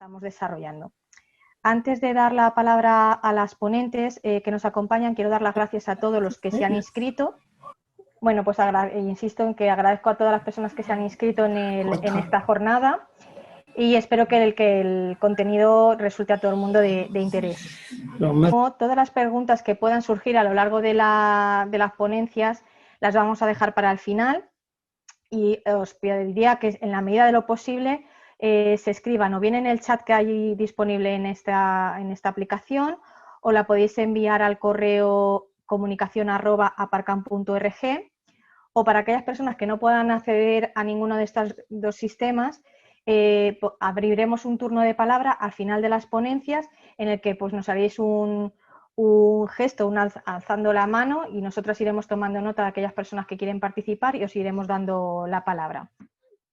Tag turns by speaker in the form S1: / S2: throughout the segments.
S1: estamos desarrollando. Antes de dar la palabra a las ponentes que nos acompañan, quiero dar las gracias a todos los que se han inscrito. Bueno, pues insisto en que agradezco a todas las personas que se han inscrito en esta jornada y espero que el contenido resulte a todo el mundo de interés. Como todas las preguntas que puedan surgir a lo largo de las ponencias las vamos a dejar para el final y os pediría que en la medida de lo posible se escriban o bien en el chat que hay disponible en esta aplicación o la podéis enviar al correo comunicación@aparcam.org, o para aquellas personas que no puedan acceder a ninguno de estos dos sistemas, abriremos un turno de palabra al final de las ponencias en el que pues, nos haréis un gesto, alzando la mano, y nosotros iremos tomando nota de aquellas personas que quieren participar y os iremos dando la palabra.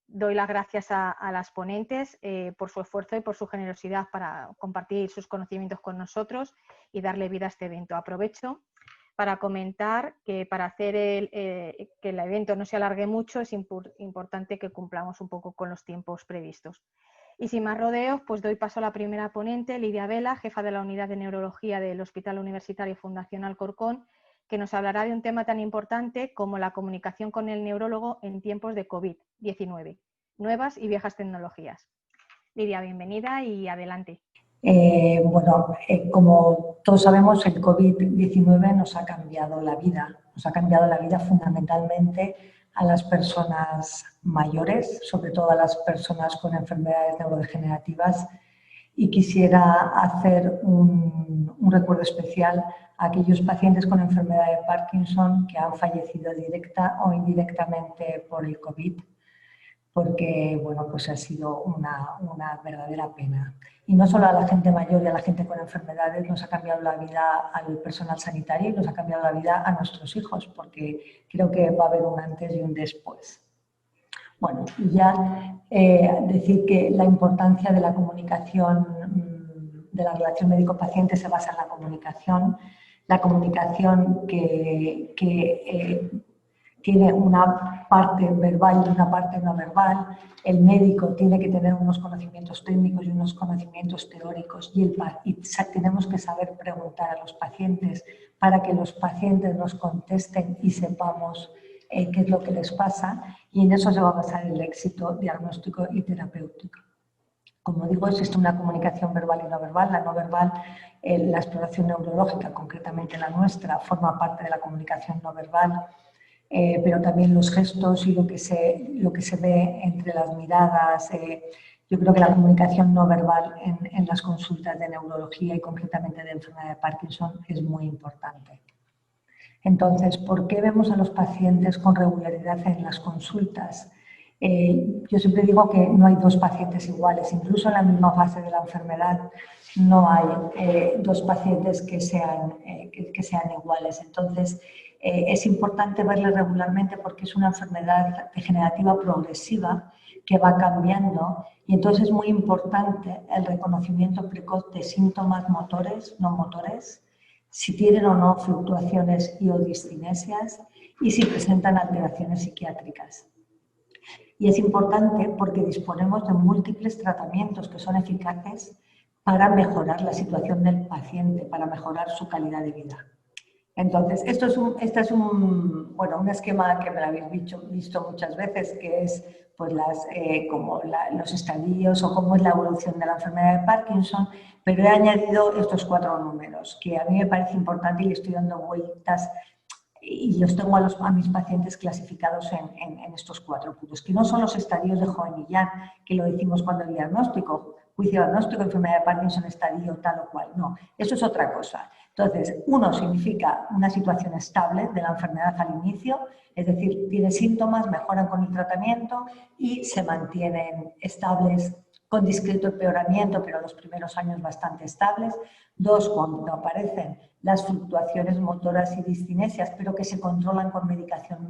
S1: Doy las gracias a las ponentes por su esfuerzo y por su generosidad para compartir sus conocimientos con nosotros y darle vida a este evento. Aprovecho para comentar que para hacer que el evento no se alargue mucho es importante que cumplamos un poco con los tiempos previstos. Y sin más rodeos, pues doy paso a la primera ponente, Lidia Vela, jefa de la Unidad de Neurología del Hospital Universitario Fundación Alcorcón, que nos hablará de un tema tan importante como la comunicación con el neurólogo en tiempos de COVID-19, nuevas y viejas tecnologías. Lidia, bienvenida y adelante.
S2: Como todos sabemos, el COVID-19 nos ha cambiado la vida fundamentalmente a las personas mayores, sobre todo a las personas con enfermedades neurodegenerativas, y quisiera hacer un recuerdo especial a aquellos pacientes con enfermedad de Parkinson que han fallecido directa o indirectamente por el COVID, porque bueno, pues ha sido una verdadera pena. Y no solo a la gente mayor y a la gente con enfermedades nos ha cambiado la vida al personal sanitario y nos ha cambiado la vida a nuestros hijos, porque creo que va a haber un antes y un después. Bueno, y ya decir que la importancia de la comunicación, de la relación médico-paciente se basa en la comunicación que tiene una parte verbal y una parte no verbal. El médico tiene que tener unos conocimientos técnicos y unos conocimientos teóricos y tenemos que saber preguntar a los pacientes para que los pacientes nos contesten y sepamos qué es lo que les pasa, y en eso se va a basar el éxito diagnóstico y terapéutico. Como digo, existe una comunicación verbal y no verbal. La no verbal, la exploración neurológica, concretamente la nuestra, forma parte de la comunicación no verbal. Pero también los gestos y lo que se ve entre las miradas. Yo creo que la comunicación no verbal en las consultas de neurología y concretamente de enfermedad de Parkinson es muy importante. Entonces, ¿por qué vemos a los pacientes con regularidad en las consultas? Yo siempre digo que no hay dos pacientes iguales. Incluso en la misma fase de la enfermedad no hay dos pacientes que sean iguales. Entonces, es importante verle regularmente porque es una enfermedad degenerativa progresiva que va cambiando, y entonces es muy importante el reconocimiento precoz de síntomas motores, no motores, si tienen o no fluctuaciones y o discinesias y si presentan alteraciones psiquiátricas. Y es importante porque disponemos de múltiples tratamientos que son eficaces para mejorar la situación del paciente, para mejorar su calidad de vida. Entonces, este es un esquema que me lo habéis visto muchas veces, que es pues, los estadios o cómo es la evolución de la enfermedad de Parkinson, pero he añadido estos 4 números, que a mí me parece importante y estoy dando vueltas y los tengo a mis pacientes clasificados en estos 4 puntos, que no son los estadios de Hoehn-Yahr, que lo decimos cuando el diagnóstico, juicio diagnóstico, enfermedad de Parkinson, estadio tal o cual, no, eso es otra cosa. Entonces, 1 significa una situación estable de la enfermedad al inicio, es decir, tiene síntomas, mejoran con el tratamiento y se mantienen estables con discreto empeoramiento, pero los primeros años bastante estables. 2, cuando aparecen las fluctuaciones motoras y discinesias, pero que se controlan con medicación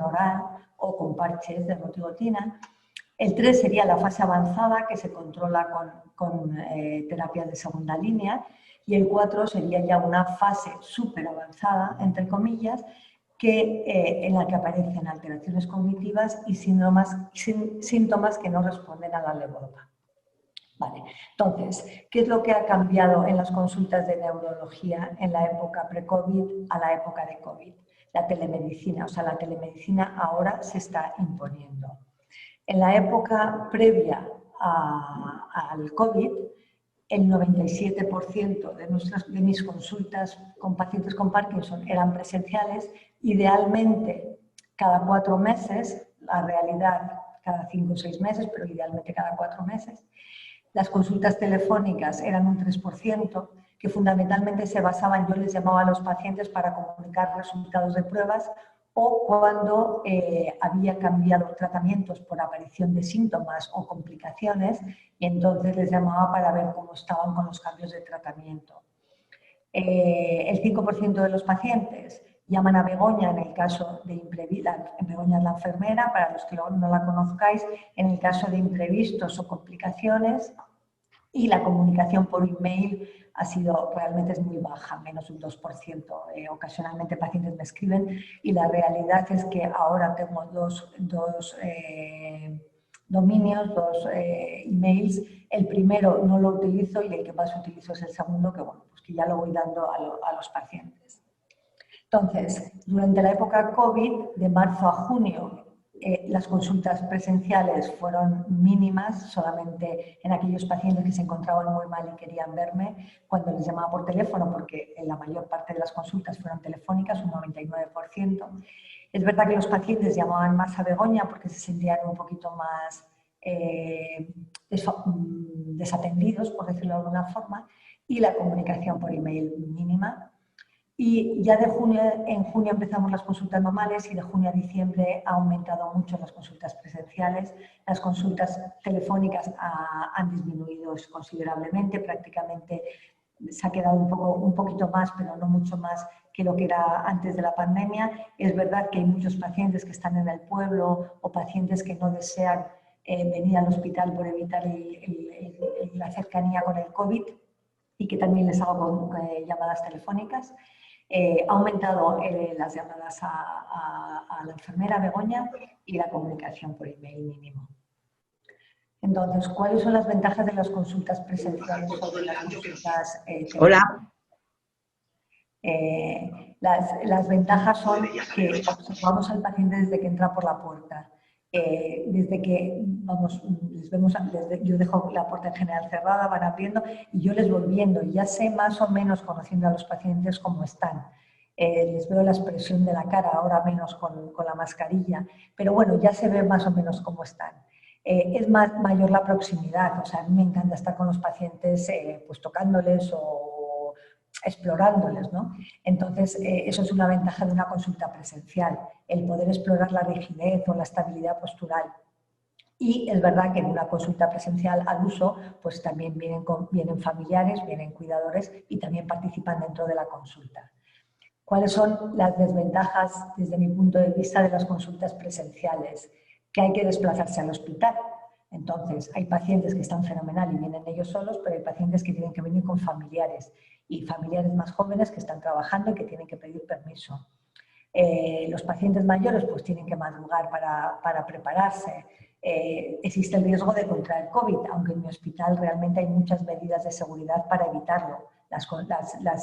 S2: oral o con parches de rotigotina. El 3 sería la fase avanzada, que se controla con terapias de segunda línea. Y el 4 sería ya una fase súper avanzada, entre comillas, en la que aparecen alteraciones cognitivas y síntomas que no responden a la levodopa. Vale. Entonces, ¿qué es lo que ha cambiado en las consultas de neurología en la época pre-COVID a la época de COVID? La telemedicina. O sea, la telemedicina ahora se está imponiendo. En la época previa al COVID, el 97% de mis consultas con pacientes con Parkinson eran presenciales, idealmente cada 4 meses, la realidad cada 5 o 6 meses, pero idealmente cada 4 meses. Las consultas telefónicas eran un 3%, que fundamentalmente se basaban, yo les llamaba a los pacientes para comunicar resultados de pruebas o cuando había cambiado tratamientos por aparición de síntomas o complicaciones, y entonces les llamaba para ver cómo estaban con los cambios de tratamiento. El 5% de los pacientes llaman a Begoña en el caso de imprevistos. Begoña es la enfermera, para los que no la conozcáis, en el caso de imprevistos o complicaciones, y la comunicación por email realmente es muy baja, menos un 2%. Ocasionalmente pacientes me escriben y la realidad es que ahora tengo dos dominios, 2 emails. El primero no lo utilizo y el que más utilizo es el segundo, que, bueno, pues que ya lo voy dando a los pacientes. Entonces, durante la época COVID, de marzo a junio, las consultas presenciales fueron mínimas, solamente en aquellos pacientes que se encontraban muy mal y querían verme, cuando les llamaba por teléfono, porque en la mayor parte de las consultas fueron telefónicas, un 99%. Es verdad que los pacientes llamaban más a Begoña porque se sentían un poquito más desatendidos, por decirlo de alguna forma, y la comunicación por email mínima. Y ya en junio empezamos las consultas normales y de junio a diciembre ha aumentado mucho las consultas presenciales. Las consultas telefónicas han disminuido considerablemente, prácticamente se ha quedado un poquito más, pero no mucho más que lo que era antes de la pandemia. Es verdad que hay muchos pacientes que están en el pueblo o pacientes que no desean venir al hospital por evitar la cercanía con el COVID y que también les hago con llamadas telefónicas. Ha aumentado las llamadas a la enfermera Begoña y la comunicación por email mínimo. Entonces, ¿cuáles son las ventajas de las consultas presenciales sobre las consultas telefónicas?
S3: Hola.
S2: Las ventajas son que observamos al paciente desde que entra por la puerta. Desde que les vemos, yo dejo la puerta en general cerrada, van abriendo y yo les voy viendo. Ya sé más o menos, conociendo a los pacientes, cómo están. Les veo la expresión de la cara, ahora menos con la mascarilla, pero bueno, ya se ve más o menos cómo están. Es mayor la proximidad, o sea, a mí me encanta estar con los pacientes pues tocándoles o explorándoles, ¿no? Entonces, eso es una ventaja de una consulta presencial, el poder explorar la rigidez o la estabilidad postural. Y es verdad que en una consulta presencial al uso, pues también vienen familiares, vienen cuidadores y también participan dentro de la consulta. ¿Cuáles son las desventajas, desde mi punto de vista, de las consultas presenciales? Que hay que desplazarse al hospital. Entonces, hay pacientes que están fenomenal y vienen ellos solos, pero hay pacientes que tienen que venir con familiares y familiares más jóvenes que están trabajando y que tienen que pedir permiso. Los pacientes mayores pues tienen que madrugar para prepararse. Existe el riesgo de contraer COVID, aunque en mi hospital realmente hay muchas medidas de seguridad para evitarlo. Las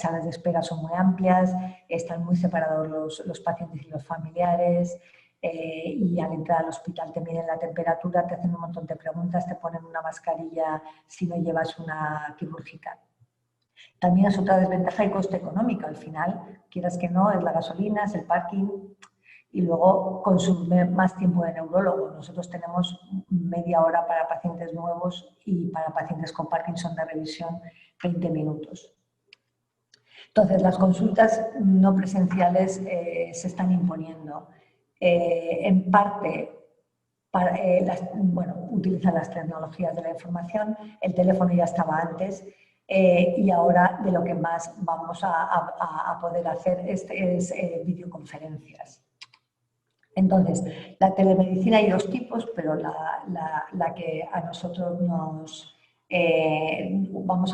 S2: salas de espera son muy amplias, están muy separados los pacientes y los familiares. Y al entrar al hospital te miden la temperatura, te hacen un montón de preguntas, te ponen una mascarilla si no llevas una quirúrgica. También es otra desventaja el coste económico. Al final, quieras que no, es la gasolina, es el parking y luego consume más tiempo de neurólogo. Nosotros tenemos media hora para pacientes nuevos y para pacientes con Parkinson de revisión 20 minutos. Entonces, las consultas no presenciales se están imponiendo. En parte, utilizan las tecnologías de la información, el teléfono ya estaba antes y ahora de lo que más vamos a poder hacer es videoconferencias. Entonces, la telemedicina hay 2 tipos, pero la que a nosotros vamos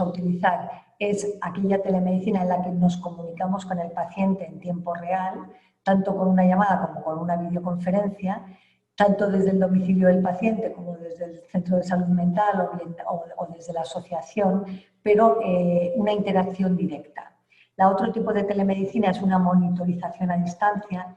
S2: a utilizar es aquella telemedicina en la que nos comunicamos con el paciente en tiempo real, tanto con una llamada como con una videoconferencia, tanto desde el domicilio del paciente como desde el centro de salud mental o desde la asociación, pero una interacción directa. La otro tipo de telemedicina es una monitorización a distancia,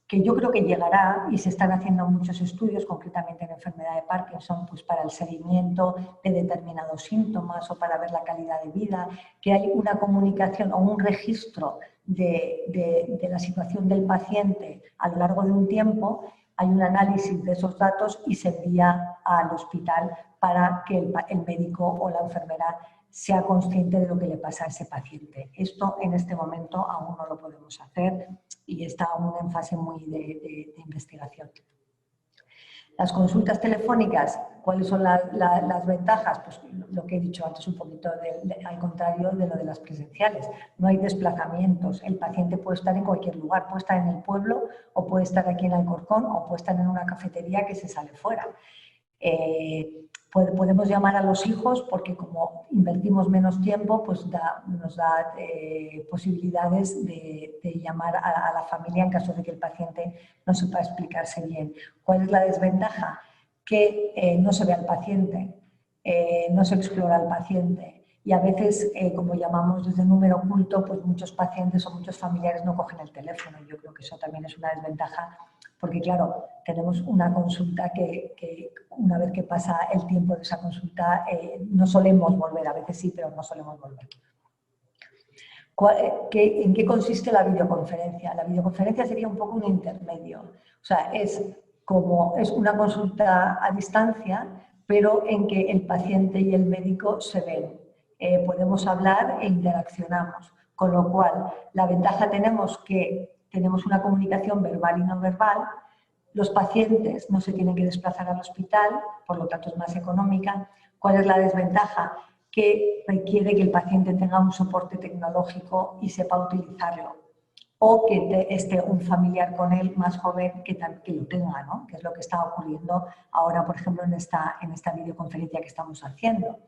S2: que yo creo que llegará y se están haciendo muchos estudios, concretamente en enfermedad de Parkinson, pues para el seguimiento de determinados síntomas o para ver la calidad de vida, que hay una comunicación o un registro de la situación del paciente a lo largo de un tiempo, hay un análisis de esos datos y se envía al hospital para que el médico o la enfermera sea consciente de lo que le pasa a ese paciente. Esto en este momento aún no lo podemos hacer y está aún en fase muy de investigación. Las consultas telefónicas, ¿cuáles son las ventajas? Pues lo que he dicho antes un poquito, al contrario de lo de las presenciales. No hay desplazamientos, el paciente puede estar en cualquier lugar, puede estar en el pueblo o puede estar aquí en Alcorcón o puede estar en una cafetería que se sale fuera. Podemos llamar a los hijos porque como invertimos menos tiempo, pues nos da posibilidades de llamar a la familia en caso de que el paciente no sepa explicarse bien. ¿Cuál es la desventaja? Que no se ve al paciente, no se explora al paciente y a veces, como llamamos desde número oculto, pues muchos pacientes o muchos familiares no cogen el teléfono. Yo creo que eso también es una desventaja porque, claro, tenemos una consulta que una vez que pasa el tiempo de esa consulta no solemos volver, a veces sí, pero no solemos volver. ¿En qué consiste la videoconferencia? La videoconferencia sería un poco un intermedio, o sea, es una consulta a distancia, pero en que el paciente y el médico se ven. Podemos hablar e interaccionamos, con lo cual la ventaja tenemos que tenemos una comunicación verbal y no verbal, los pacientes no se tienen que desplazar al hospital, por lo tanto es más económica. ¿Cuál es la desventaja? Que requiere que el paciente tenga un soporte tecnológico y sepa utilizarlo. O que esté un familiar con él más joven que lo tenga, ¿no? Que es lo que está ocurriendo ahora, por ejemplo, en esta videoconferencia que estamos haciendo.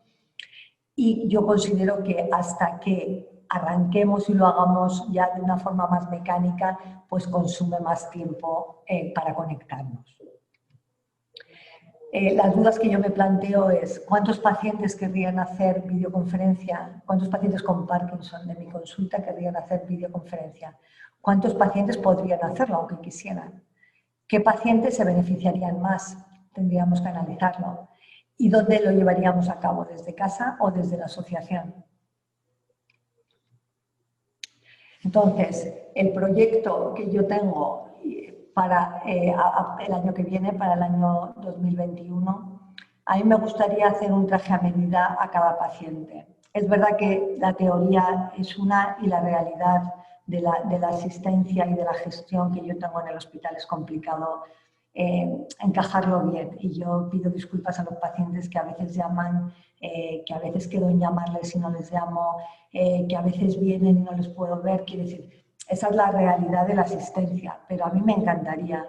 S2: Y yo considero que hasta que arranquemos y lo hagamos ya de una forma más mecánica, pues consume más tiempo para conectarnos. Las dudas que yo me planteo es ¿cuántos pacientes querrían hacer videoconferencia? ¿Cuántos pacientes con Parkinson de mi consulta querrían hacer videoconferencia? ¿Cuántos pacientes podrían hacerlo aunque quisieran? ¿Qué pacientes se beneficiarían más? Tendríamos que analizarlo. ¿Y dónde lo llevaríamos a cabo? ¿Desde casa o desde la asociación? Entonces, el proyecto que yo tengo para el año que viene, para el año 2021, a mí me gustaría hacer un traje a medida a cada paciente. Es verdad que la teoría es una y la realidad de la asistencia y de la gestión que yo tengo en el hospital es complicado encajarlo bien. Y yo pido disculpas a los pacientes que a veces llaman, que a veces quedo en llamarles y no les llamo, que a veces vienen y no les puedo ver. Quiere decir, esa es la realidad de la asistencia, pero a mí me encantaría,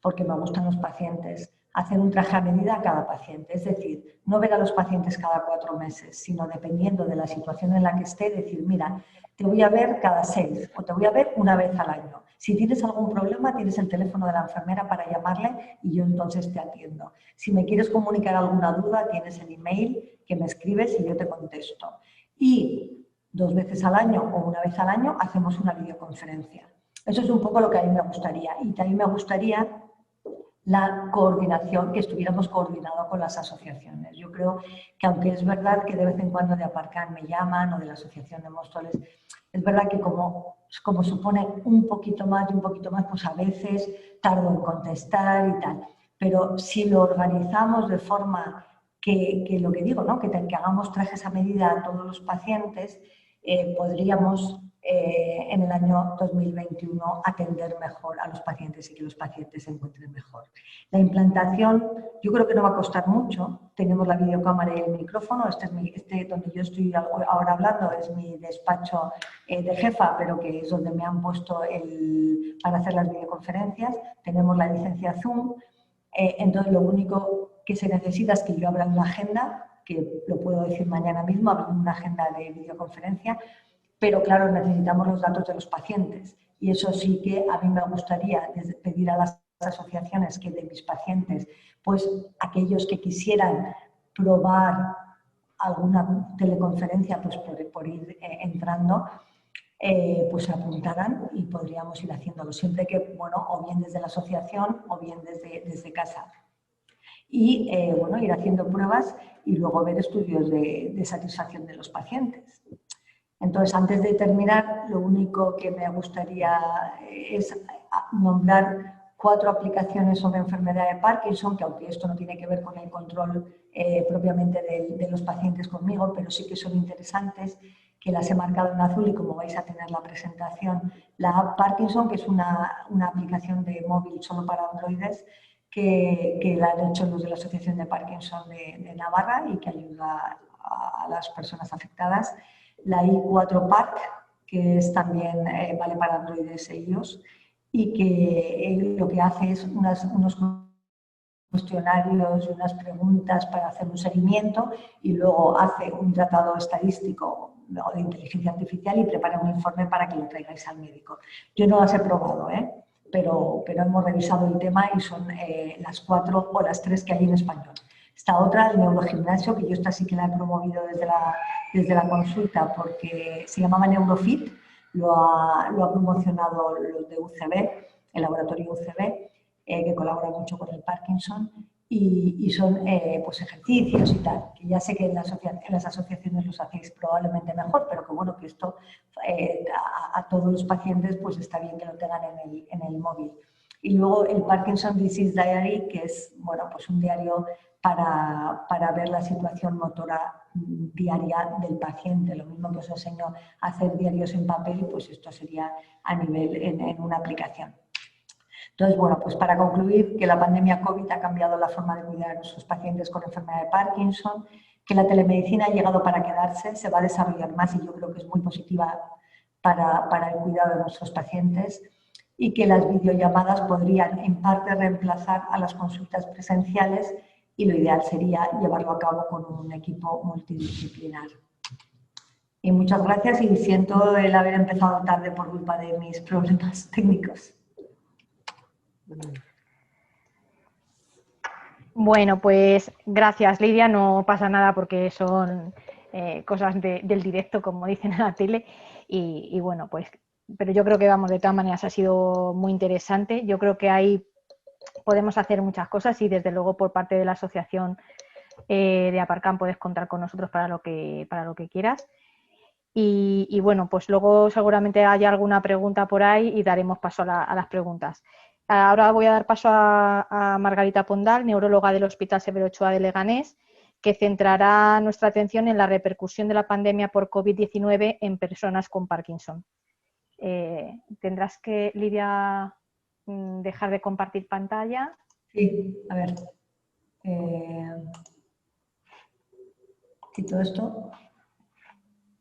S2: porque me gustan los pacientes, hacer un traje a medida a cada paciente. Es decir, no ver a los pacientes cada 4 meses, sino dependiendo de la situación en la que esté, decir, mira, te voy a ver cada 6 o te voy a ver una vez al año. Si tienes algún problema, tienes el teléfono de la enfermera para llamarle y yo entonces te atiendo. Si me quieres comunicar alguna duda, tienes el email que me escribes y yo te contesto. Y 2 veces al año o una vez al año hacemos una videoconferencia. Eso es un poco lo que a mí me gustaría. Y también me gustaría la coordinación, que estuviéramos coordinados con las asociaciones. Yo creo que aunque es verdad que de vez en cuando de Aparcan me llaman o de la Asociación de Móstoles, es verdad que como supone un poquito más y un poquito más, pues a veces tardo en contestar y tal. Pero si lo organizamos de forma que lo que digo, ¿no? que hagamos trajes a medida a todos los pacientes, podríamos en el año 2021 atender mejor a los pacientes y que los pacientes se encuentren mejor. La implantación yo creo que no va a costar mucho. Tenemos la videocámara y el micrófono. Este donde yo estoy ahora hablando es mi despacho de jefa, pero que es donde me han puesto para hacer las videoconferencias. Tenemos la licencia Zoom. Entonces lo único que se necesita es que yo abra una agenda, que lo puedo decir mañana mismo, abrir una agenda de videoconferencia. Pero claro, necesitamos los datos de los pacientes y eso sí que a mí me gustaría pedir a las asociaciones que de mis pacientes, pues aquellos que quisieran probar alguna teleconferencia pues por ir entrando, pues se apuntarán y podríamos ir haciéndolo, siempre que, bueno, o bien desde la asociación o bien desde casa. Y, bueno, ir haciendo pruebas y luego ver estudios de satisfacción de los pacientes. Entonces, antes de terminar, lo único que me gustaría es nombrar 4 aplicaciones sobre enfermedad de Parkinson, que aunque esto no tiene que ver con el control propiamente de los pacientes conmigo, pero sí que son interesantes, que las he marcado en azul y como vais a tener la presentación, la app Parkinson, que es una aplicación de móvil solo para androides, que la han hecho los de la Asociación de Parkinson de Navarra y que ayuda a las personas afectadas. La i4 Park, que es también vale para androides e iOS, y que lo que hace es unos cuestionarios y unas preguntas para hacer un seguimiento y luego hace un tratado estadístico o de inteligencia artificial y prepara un informe para que lo traigáis al médico. Yo no las he probado, pero hemos revisado el tema y son las 4 o las 3 que hay en español. Esta otra, el neurogimnasio, que yo esta sí que la he promovido desde la consulta porque se llamaba Neurofit, lo ha promocionado los de UCB, el laboratorio UCB, que colabora mucho con el Parkinson, y son pues ejercicios y tal, que ya sé que en las asociaciones los hacéis probablemente mejor, pero que bueno, que esto a todos los pacientes pues está bien que lo tengan en el móvil. Y luego el Parkinson Disease Diary, que es, bueno, pues un diario para ver la situación motora diaria del paciente. Lo mismo que os enseño a hacer diarios en papel, pues esto sería a nivel en una aplicación. Entonces, bueno, pues para concluir, que la pandemia COVID ha cambiado la forma de cuidar a nuestros pacientes con enfermedad de Parkinson, que la telemedicina ha llegado para quedarse, se va a desarrollar más y yo creo que es muy positiva para el cuidado de nuestros pacientes, y que las videollamadas podrían en parte reemplazar a las consultas presenciales y lo ideal sería llevarlo a cabo con un equipo multidisciplinar. Y muchas gracias y siento el haber empezado tarde por culpa de mis problemas técnicos.
S1: Bueno, pues gracias, Lidia. No pasa nada porque son cosas del directo, como dicen en la tele. Y bueno, pues, pero yo creo que, vamos, de todas maneras ha sido muy interesante. Yo creo que ahí podemos hacer muchas cosas y desde luego por parte de la asociación de Aparcam puedes contar con nosotros para lo que quieras. Y bueno, pues luego seguramente haya alguna pregunta por ahí y daremos paso a las preguntas. Ahora voy a dar paso a Margarita Pondal, neuróloga del Hospital Severo Ochoa de Leganés, que centrará nuestra atención en la repercusión de la pandemia por COVID-19 en personas con Parkinson. Tendrás que, Lidia, dejar de compartir pantalla.
S2: Sí, a ver. Quito esto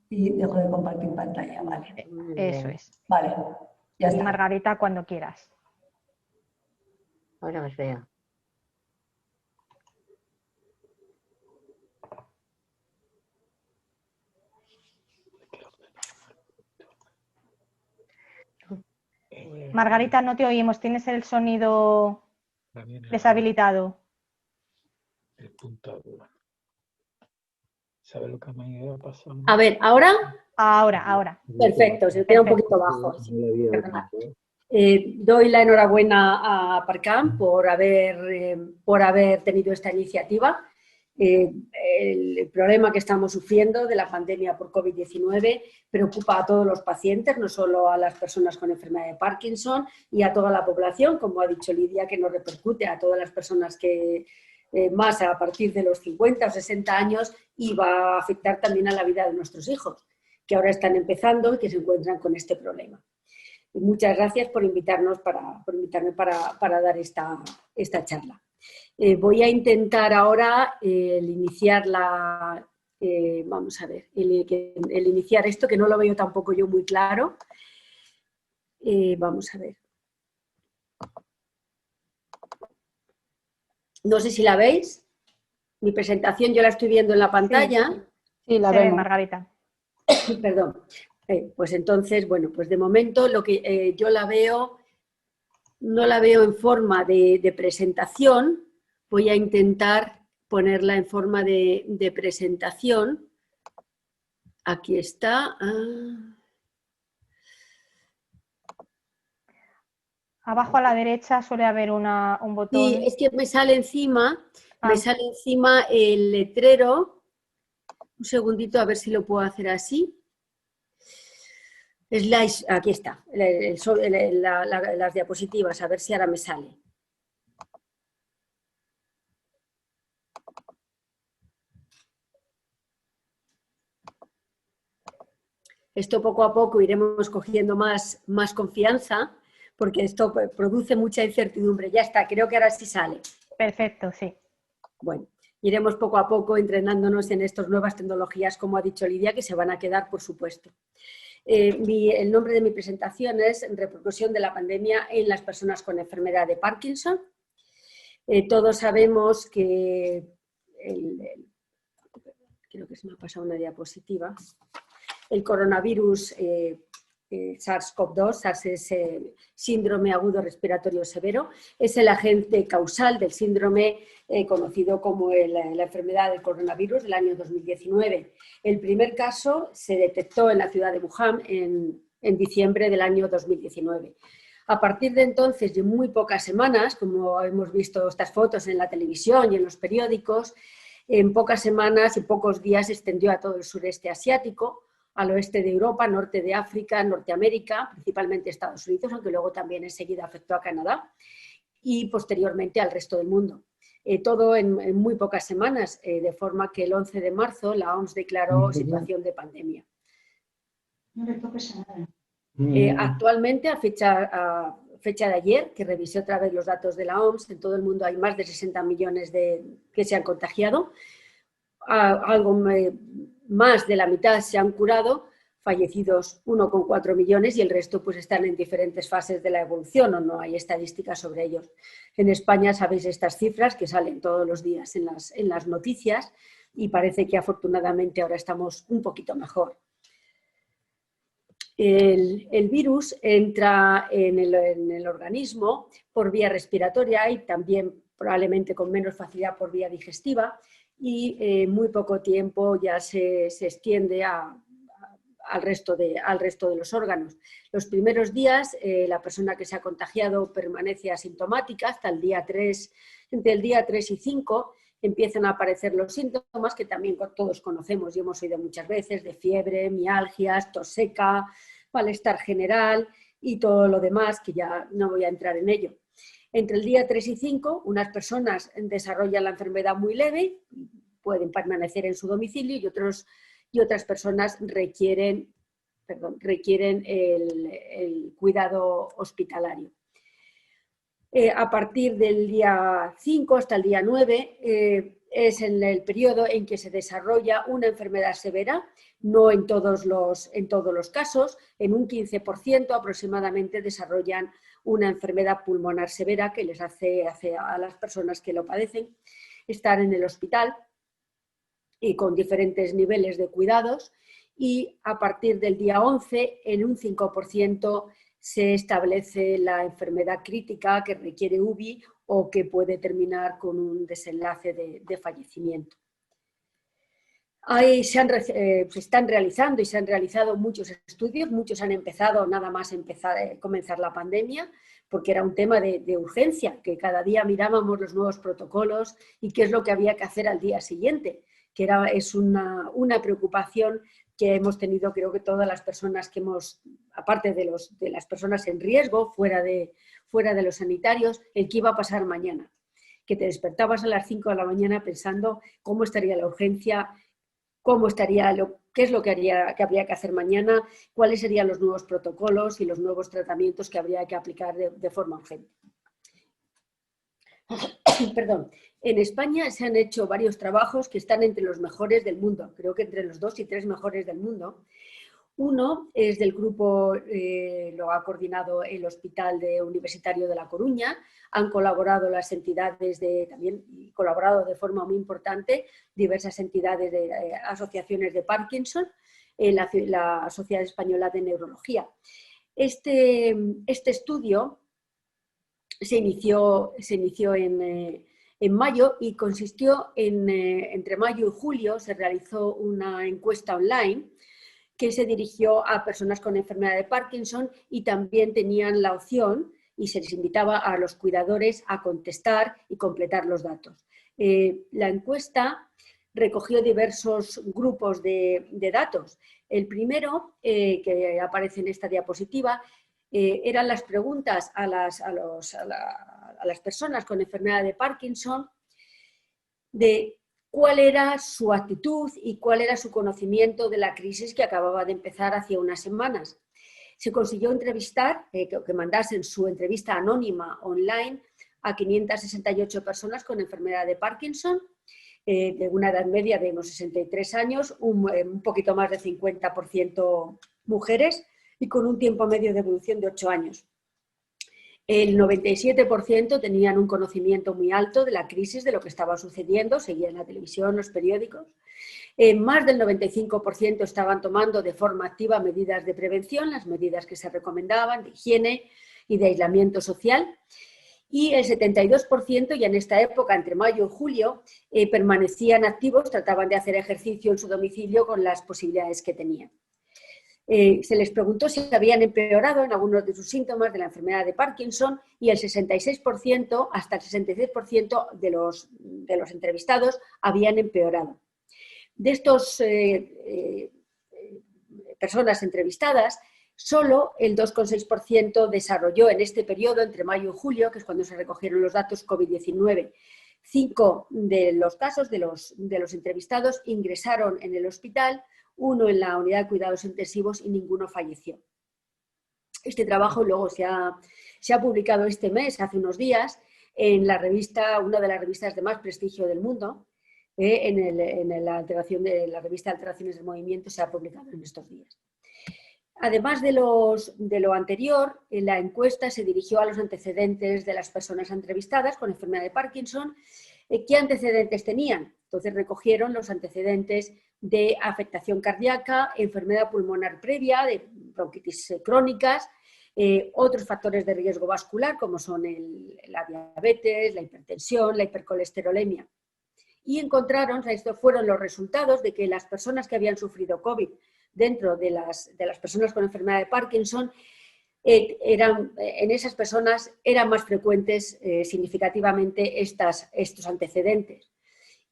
S2: y dejo de compartir pantalla, vale.
S1: Eso es.
S2: Vale, ya está.
S1: Margarita, cuando quieras.
S3: Ahora me veo.
S1: Margarita, no te oímos. ¿Tienes el sonido deshabilitado?
S4: El puntador. ¿Sabes lo que me iba a pasar?
S3: A ver, ¿ahora?
S1: Ahora.
S3: Perfecto, se queda un poquito bajo. Doy la enhorabuena a Aparcam por haber tenido esta iniciativa. El problema que estamos sufriendo de la pandemia por COVID-19 preocupa a todos los pacientes, no solo a las personas con enfermedad de Parkinson y a toda la población, como ha dicho Lidia, que nos repercute a todas las personas que más a partir de los 50 o 60 años y va a afectar también a la vida de nuestros hijos, que ahora están empezando y que se encuentran con este problema. Y muchas gracias por invitarme para dar esta charla. Voy a intentar ahora iniciar el iniciar esto, que no lo veo tampoco yo muy claro. Vamos a ver. No sé si la veis. Mi presentación yo la estoy viendo en la pantalla.
S1: Sí, la vemos, Margarita.
S3: Perdón. Pues entonces, bueno, pues de momento lo que yo la veo no la veo en forma de presentación. Voy a intentar ponerla en forma de presentación. Aquí está.
S1: Abajo a la derecha suele haber un botón.
S3: Sí, es que me sale encima el letrero. Un segundito, a ver si lo puedo hacer así. Slides, aquí está, las diapositivas, a ver si ahora me sale. Esto poco a poco iremos cogiendo más confianza, porque esto produce mucha incertidumbre. Ya está, creo que ahora sí sale.
S1: Perfecto, sí.
S3: Bueno, iremos poco a poco entrenándonos en estas nuevas tecnologías, como ha dicho Lidia, que se van a quedar, por supuesto. El nombre de mi presentación es Repercusión de la pandemia en las personas con enfermedad de Parkinson. Todos sabemos que creo que se me ha pasado una diapositiva. El coronavirus SARS-CoV-2, SARS es síndrome agudo respiratorio severo, es el agente causal del síndrome conocido como la enfermedad del coronavirus del año 2019. El primer caso se detectó en la ciudad de Wuhan en diciembre del año 2019. A partir de entonces, y en muy pocas semanas, como hemos visto estas fotos en la televisión y en los periódicos, en pocas semanas y pocos días se extendió a todo el sureste asiático, al oeste de Europa, norte de África, Norteamérica, principalmente Estados Unidos, aunque luego también enseguida afectó a Canadá, y posteriormente al resto del mundo. Todo en muy pocas semanas, de forma que el 11 de marzo la OMS declaró situación de pandemia.
S2: No le toques a nada.
S3: Actualmente, a fecha de ayer, que revisé otra vez los datos de la OMS, en todo el mundo hay más de 60 millones que se han contagiado, algo más de la mitad se han curado, fallecidos 1,4 millones y el resto pues están en diferentes fases de la evolución o no hay estadísticas sobre ellos. En España sabéis estas cifras que salen todos los días en las noticias y parece que afortunadamente ahora estamos un poquito mejor. El virus entra en el organismo por vía respiratoria y también probablemente con menos facilidad por vía digestiva y en muy poco tiempo ya se extiende al resto de los órganos. Los primeros días la persona que se ha contagiado permanece asintomática hasta el día 3, entre el día 3 y 5 empiezan a aparecer los síntomas que también todos conocemos y hemos oído muchas veces, de fiebre, mialgias, tos seca, malestar general y todo lo demás, que ya no voy a entrar en ello. Entre el día 3 y 5, unas personas desarrollan la enfermedad muy leve, pueden permanecer en su domicilio y otras personas requieren el cuidado hospitalario. A partir del día 5 hasta el día 9 es en el periodo en que se desarrolla una enfermedad severa, no en todos los casos, en un 15% aproximadamente desarrollan una enfermedad pulmonar severa que les hace a las personas que lo padecen estar en el hospital y con diferentes niveles de cuidados y a partir del día 11 en un 5% se establece la enfermedad crítica que requiere UBI o que puede terminar con un desenlace de fallecimiento. Ahí se están realizando y se han realizado muchos estudios, muchos han empezado nada más comenzar la pandemia, porque era un tema de urgencia, que cada día mirábamos los nuevos protocolos y qué es lo que había que hacer al día siguiente, que es una preocupación que hemos tenido, creo que todas las personas que aparte de las personas en riesgo, fuera de los sanitarios, el qué iba a pasar mañana. Que te despertabas a las 5 de la mañana pensando cómo estaría la urgencia, qué es lo que habría que hacer mañana, cuáles serían los nuevos protocolos y los nuevos tratamientos que habría que aplicar de forma urgente. Perdón. En España se han hecho varios trabajos que están entre los mejores del mundo, creo que entre los 2 y 3 mejores del mundo. Uno es del grupo, lo ha coordinado el Hospital Universitario de La Coruña, han colaborado las entidades también colaborado de forma muy importante diversas entidades de asociaciones de Parkinson, la Sociedad Española de Neurología. Este estudio se inició en mayo y consistió en, entre mayo y julio, se realizó una encuesta online que se dirigió a personas con enfermedad de Parkinson y también tenían la opción y se les invitaba a los cuidadores a contestar y completar los datos. La encuesta recogió diversos grupos de datos. El primero, que aparece en esta diapositiva, eran las preguntas a las personas con enfermedad de Parkinson de cuál era su actitud y cuál era su conocimiento de la crisis que acababa de empezar hacía unas semanas. Se consiguió entrevistar, que mandasen su entrevista anónima online a 568 personas con enfermedad de Parkinson, de una edad media de unos 63 años, un poquito más de 50% mujeres y con un tiempo medio de evolución de 8 años. El 97% tenían un conocimiento muy alto de la crisis, de lo que estaba sucediendo, seguían la televisión, los periódicos. Más del 95% estaban tomando de forma activa medidas de prevención, las medidas que se recomendaban, de higiene y de aislamiento social. Y el 72%, ya en esta época, entre mayo y julio, permanecían activos, trataban de hacer ejercicio en su domicilio con las posibilidades que tenían. Se les preguntó si habían empeorado en algunos de sus síntomas de la enfermedad de Parkinson y el 66%, hasta el 66% de los entrevistados habían empeorado. De estas personas entrevistadas, solo el 2,6% desarrolló en este periodo, entre mayo y julio, que es cuando se recogieron los datos COVID-19. 5 de los casos de los entrevistados ingresaron en el hospital, 1 en la unidad de cuidados intensivos y ninguno falleció. Este trabajo luego se ha publicado este mes, hace unos días, en la revista, una de las revistas de más prestigio del mundo, en la revista Alteraciones del Movimiento, se ha publicado en estos días. Además de lo anterior, la encuesta se dirigió a los antecedentes de las personas entrevistadas con enfermedad de Parkinson. ¿Qué antecedentes tenían? Entonces recogieron los antecedentes de afectación cardíaca, enfermedad pulmonar previa, de bronquitis crónicas, otros factores de riesgo vascular como son la diabetes, la hipertensión, la hipercolesterolemia. Y encontraron, estos fueron los resultados de que las personas que habían sufrido COVID dentro de las personas con enfermedad de Parkinson, en esas personas eran más frecuentes significativamente estos antecedentes.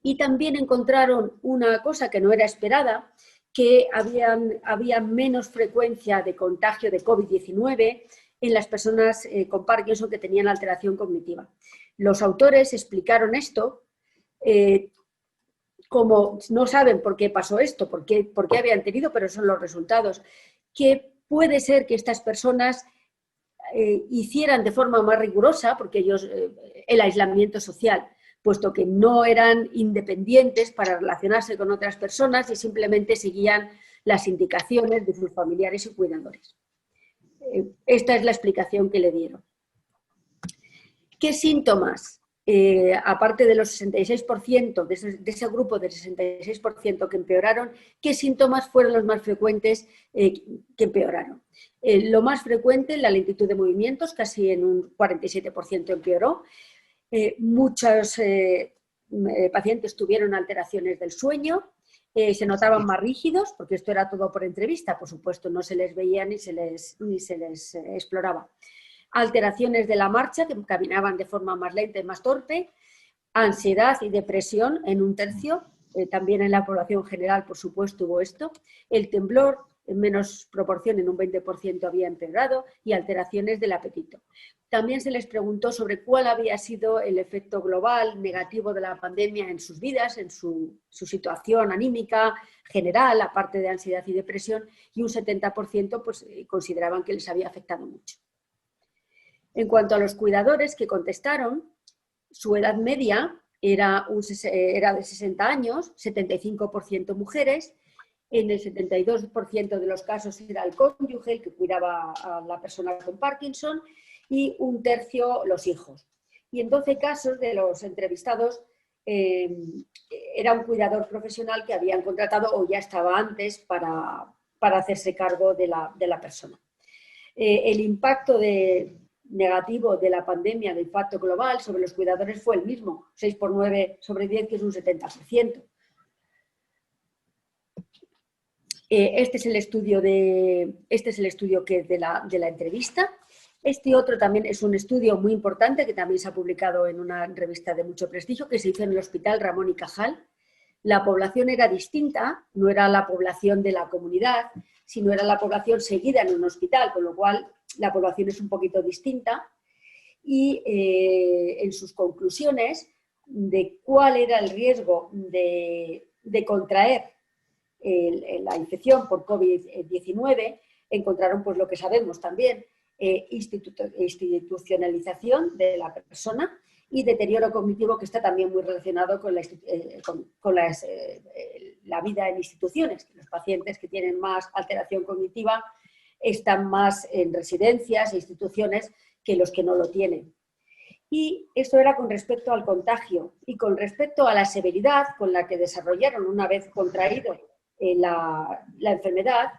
S3: Y también encontraron una cosa que no era esperada, que había menos frecuencia de contagio de COVID-19 en las personas con Parkinson que tenían alteración cognitiva. Los autores explicaron esto como no saben por qué pasó esto, por qué habían tenido, pero son los resultados, que puede ser que estas personas hicieran de forma más rigurosa, porque ellos, el aislamiento social, puesto que no eran independientes para relacionarse con otras personas y simplemente seguían las indicaciones de sus familiares y cuidadores. Esta es la explicación que le dieron. ¿Qué síntomas? Aparte de los 66%, de ese grupo del 66% que empeoraron, ¿qué síntomas fueron los más frecuentes que empeoraron? Lo más frecuente, la lentitud de movimientos, casi en un 47% empeoró. Muchos pacientes tuvieron alteraciones del sueño, se notaban más rígidos, porque esto era todo por entrevista, por supuesto, no se les veía ni se les exploraba. Alteraciones de la marcha, que caminaban de forma más lenta y más torpe, ansiedad y depresión en un tercio, también en la población general, por supuesto, hubo esto, el temblor en menos proporción, en un 20% había empeorado, y alteraciones del apetito. También se les preguntó sobre cuál había sido el efecto global negativo de la pandemia en sus vidas, en su situación anímica general, aparte de ansiedad y depresión, y un 70% pues, consideraban que les había afectado mucho. En cuanto a los cuidadores que contestaron, su edad media era de 60 años, 75% mujeres, en el 72% de los casos era el cónyuge el que cuidaba a la persona con Parkinson y un tercio los hijos. Y en 12 casos de los entrevistados era un cuidador profesional que habían contratado o ya estaba antes para hacerse cargo de la persona. El impacto de negativo de la pandemia de impacto global sobre los cuidadores fue el mismo, 6 por 9 sobre 10, que es un 70%. Este es el estudio que es de la entrevista. Este otro también es un estudio muy importante que también se ha publicado en una revista de mucho prestigio, que se hizo en el Hospital Ramón y Cajal. La población era distinta, no era la población de la comunidad, sino era la población seguida en un hospital, con lo cual la población es un poquito distinta. Y en sus conclusiones de cuál era el riesgo de contraer la infección por COVID-19, encontraron pues lo que sabemos también, institucionalización de la persona y deterioro cognitivo, que está también muy relacionado con la vida en instituciones. Los pacientes que tienen más alteración cognitiva están más en residencias e instituciones que los que no lo tienen. Y esto era con respecto al contagio y con respecto a la severidad con la que desarrollaron una vez contraído la enfermedad.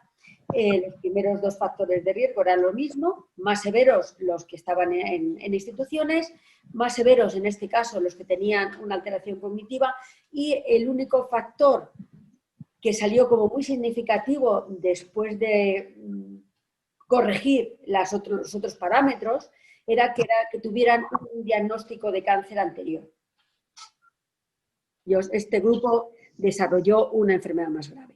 S3: Los primeros dos factores de riesgo eran lo mismo, más severos los que estaban en instituciones, más severos en este caso los que tenían una alteración cognitiva, y el único factor que salió como muy significativo después de corregir los otros parámetros era que tuvieran un diagnóstico de cáncer anterior. Este grupo desarrolló una enfermedad más grave.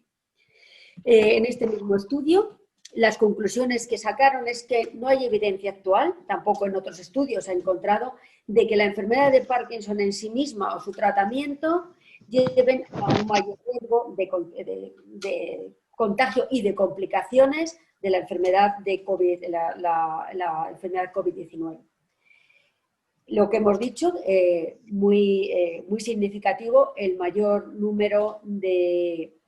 S3: En este mismo estudio, las conclusiones que sacaron es que no hay evidencia actual, tampoco en otros estudios se ha encontrado, de que la enfermedad de Parkinson en sí misma o su tratamiento lleven a un mayor riesgo de contagio y de complicaciones de la enfermedad de COVID, la enfermedad COVID-19. Lo que hemos dicho, muy significativo, el mayor número de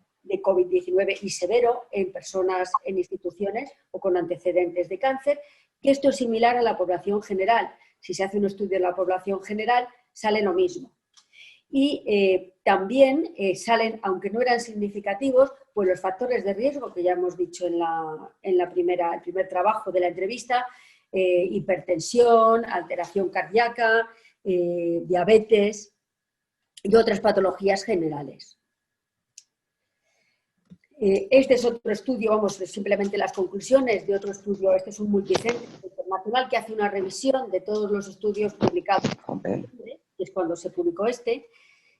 S3: COVID-19 y severo en personas en instituciones o con antecedentes de cáncer, que esto es similar a la población general. Si se hace un estudio en la población general, sale lo mismo. Y también salen, aunque no eran significativos, pues los factores de riesgo que ya hemos dicho en el primer trabajo de la entrevista: hipertensión, alteración cardíaca, diabetes y otras patologías generales. Este es otro estudio, vamos, simplemente las conclusiones de otro estudio. Este es un multicéntrico internacional que hace una revisión de todos los estudios publicados, que es cuando se publicó este,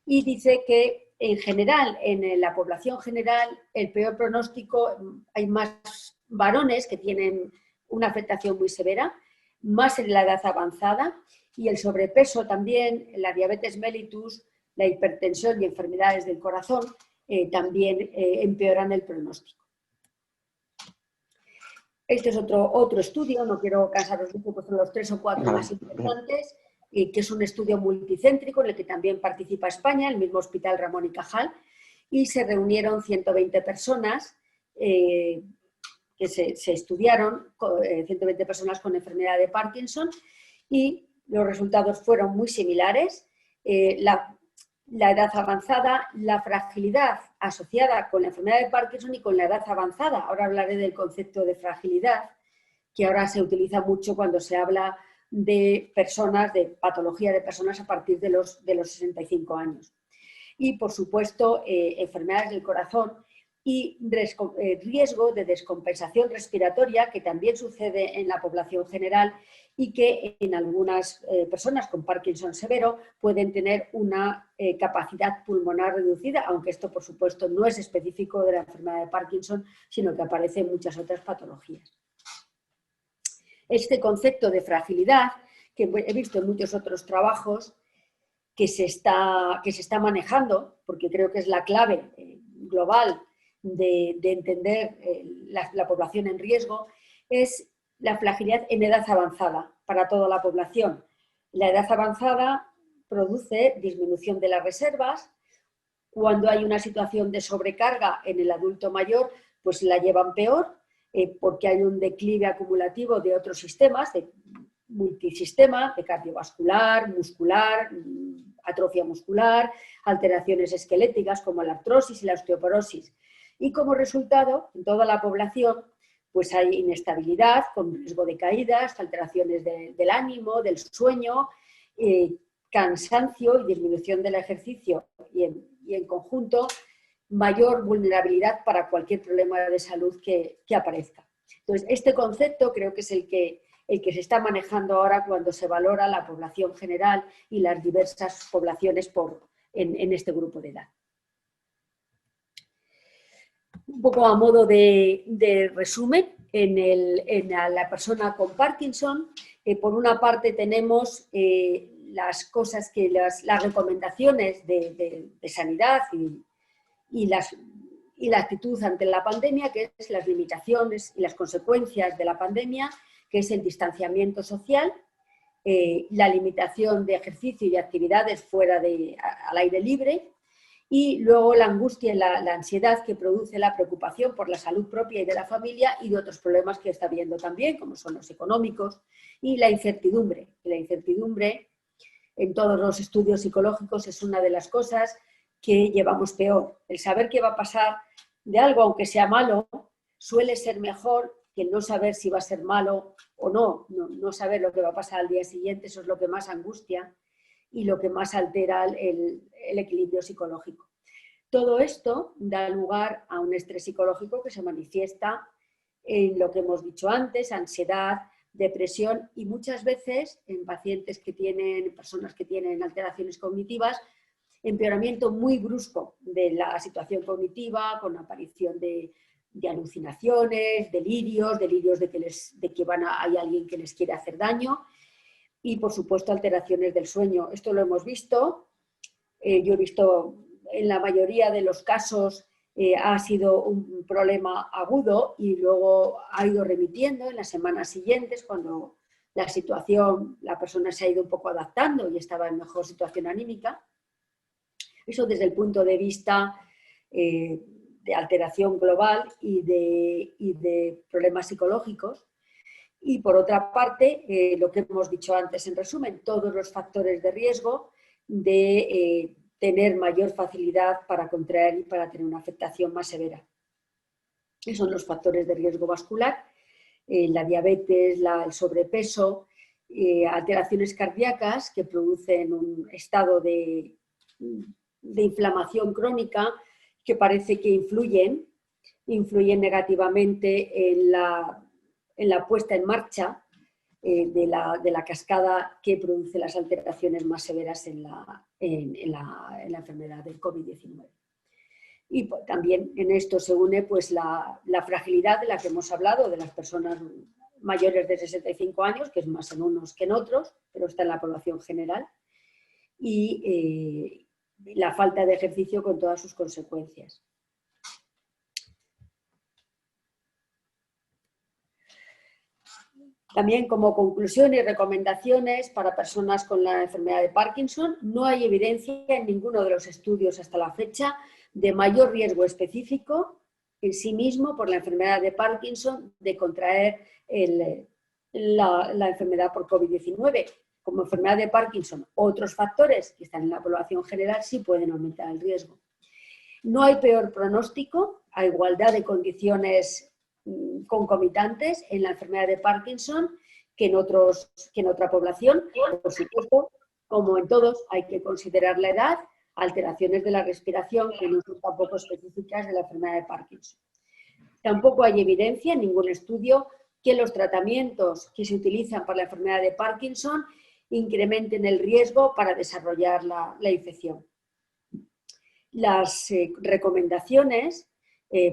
S3: y dice que en general, en la población general, el peor pronóstico, hay más varones que tienen una afectación muy severa, más en la edad avanzada, y el sobrepeso también, la diabetes mellitus, la hipertensión y enfermedades del corazón también empeoran el pronóstico. Este es otro estudio, no quiero cansaros mucho, pues son los 3 o 4 más importantes, que es un estudio multicéntrico en el que también participa España, el mismo Hospital Ramón y Cajal, y se reunieron 120 personas que se estudiaron, 120 personas con enfermedad de Parkinson, y los resultados fueron muy similares. La edad avanzada, la fragilidad asociada con la enfermedad de Parkinson y con la edad avanzada. Ahora hablaré del concepto de fragilidad, que ahora se utiliza mucho cuando se habla de personas, de patología de personas a partir de los 65 años. Y, por supuesto, enfermedades del corazón y riesgo de descompensación respiratoria, que también sucede en la población general y que en algunas personas con Parkinson severo pueden tener una capacidad pulmonar reducida, aunque esto, por supuesto, no es específico de la enfermedad de Parkinson, sino que aparece en muchas otras patologías. Este concepto de fragilidad, que he visto en muchos otros trabajos, que se está manejando, porque creo que es la clave global de entender la población en riesgo, es la fragilidad en edad avanzada para toda la población. La edad avanzada produce disminución de las reservas. Cuando hay una situación de sobrecarga en el adulto mayor, pues la llevan peor, porque hay un declive acumulativo de otros sistemas, de multisistema, de cardiovascular, muscular, atrofia muscular, alteraciones esqueléticas como la artrosis y la osteoporosis. Y como resultado, en toda la población, pues hay inestabilidad con riesgo de caídas, alteraciones del ánimo, del sueño, cansancio y disminución del ejercicio y en conjunto mayor vulnerabilidad para cualquier problema de salud que aparezca. Entonces, este concepto creo que es el que se está manejando ahora cuando se valora la población general y las diversas poblaciones en este grupo de edad. Un poco a modo de resumen, en la persona con Parkinson, por una parte tenemos las cosas que las recomendaciones de sanidad y la actitud ante la pandemia, que es las limitaciones y las consecuencias de la pandemia, que es el distanciamiento social, la limitación de ejercicio y de actividades fuera al aire libre, y luego la angustia y la ansiedad que produce la preocupación por la salud propia y de la familia y de otros problemas que está viendo también, como son los económicos, y la incertidumbre. La incertidumbre en todos los estudios psicológicos es una de las cosas que llevamos peor. El saber qué va a pasar de algo, aunque sea malo, suele ser mejor que el no saber si va a ser malo o no saber lo que va a pasar al día siguiente. Eso es lo que más angustia y lo que más altera el equilibrio psicológico. Todo esto da lugar a un estrés psicológico que se manifiesta en lo que hemos dicho antes, ansiedad, depresión y muchas veces en personas que tienen alteraciones cognitivas, empeoramiento muy brusco de la situación cognitiva, con aparición de alucinaciones, delirios de que hay alguien que les quiere hacer daño y, por supuesto, alteraciones del sueño. Esto lo hemos visto, yo he visto en la mayoría de los casos ha sido un problema agudo y luego ha ido remitiendo en las semanas siguientes cuando la persona se ha ido un poco adaptando y estaba en mejor situación anímica. Eso desde el punto de vista de alteración global y de problemas psicológicos. Y por otra parte, lo que hemos dicho antes en resumen, todos los factores de riesgo de tener mayor facilidad para contraer y para tener una afectación más severa. Esos son los factores de riesgo vascular, la diabetes, el sobrepeso, alteraciones cardíacas que producen un estado de inflamación crónica que parece que influyen negativamente en la puesta en marcha de la cascada que produce las alteraciones más severas en la enfermedad del COVID-19. Y también en esto se une pues, la fragilidad de la que hemos hablado de las personas mayores de 65 años, que es más en unos que en otros, pero está en la población general, y la falta de ejercicio con todas sus consecuencias. También como conclusión y recomendaciones para personas con la enfermedad de Parkinson, no hay evidencia en ninguno de los estudios hasta la fecha de mayor riesgo específico en sí mismo por la enfermedad de Parkinson de contraer la enfermedad por COVID-19. Como enfermedad de Parkinson, otros factores que están en la población general sí pueden aumentar el riesgo. No hay peor pronóstico a igualdad de condiciones concomitantes en la enfermedad de Parkinson que en otra población. Por supuesto, como en todos, hay que considerar la edad, alteraciones de la respiración que no son tampoco específicas de la enfermedad de Parkinson. Tampoco hay evidencia en ningún estudio que los tratamientos que se utilizan para la enfermedad de Parkinson incrementen el riesgo para desarrollar la infección. Las recomendaciones,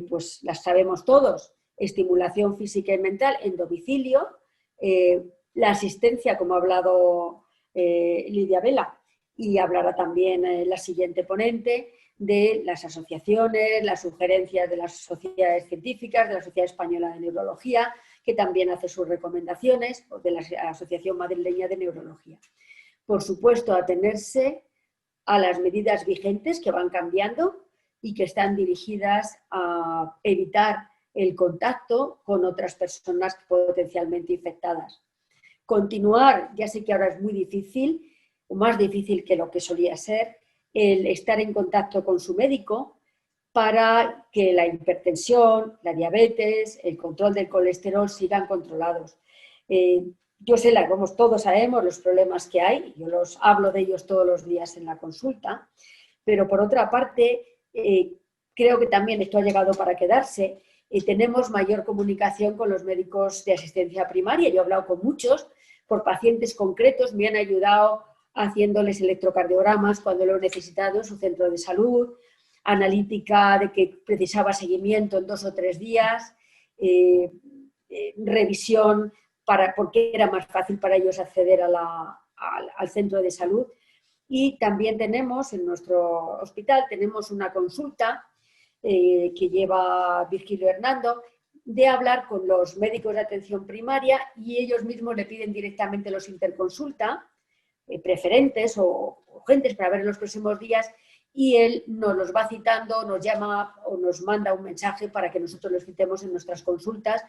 S3: pues las sabemos todos: estimulación física y mental en domicilio, la asistencia, como ha hablado Lidia Vela, y hablará también la siguiente ponente, de las asociaciones, las sugerencias de las sociedades científicas, de la Sociedad Española de Neurología, que también hace sus recomendaciones, o de la Asociación Madrileña de Neurología. Por supuesto, atenerse a las medidas vigentes que van cambiando y que están dirigidas a evitar el contacto con otras personas potencialmente infectadas. Continuar, ya sé que ahora es muy difícil, o más difícil que lo que solía ser, el estar en contacto con su médico, para que la hipertensión, la diabetes, el control del colesterol sigan controlados. Yo sé, como todos sabemos, los problemas que hay, yo los hablo de ellos todos los días en la consulta, pero por otra parte, creo que también esto ha llegado para quedarse. Tenemos mayor comunicación con los médicos de asistencia primaria. Yo he hablado con muchos, por pacientes concretos, me han ayudado haciéndoles electrocardiogramas cuando lo he necesitado en su centro de salud, analítica de que precisaba seguimiento en 2 o 3 días, revisión porque era más fácil para ellos acceder al centro de salud. Y también tenemos en nuestro hospital, tenemos una consulta que lleva Virgilio Hernando, de hablar con los médicos de atención primaria y ellos mismos le piden directamente los interconsulta, preferentes o urgentes para ver en los próximos días, y él nos los va citando, nos llama o nos manda un mensaje para que nosotros los citemos en nuestras consultas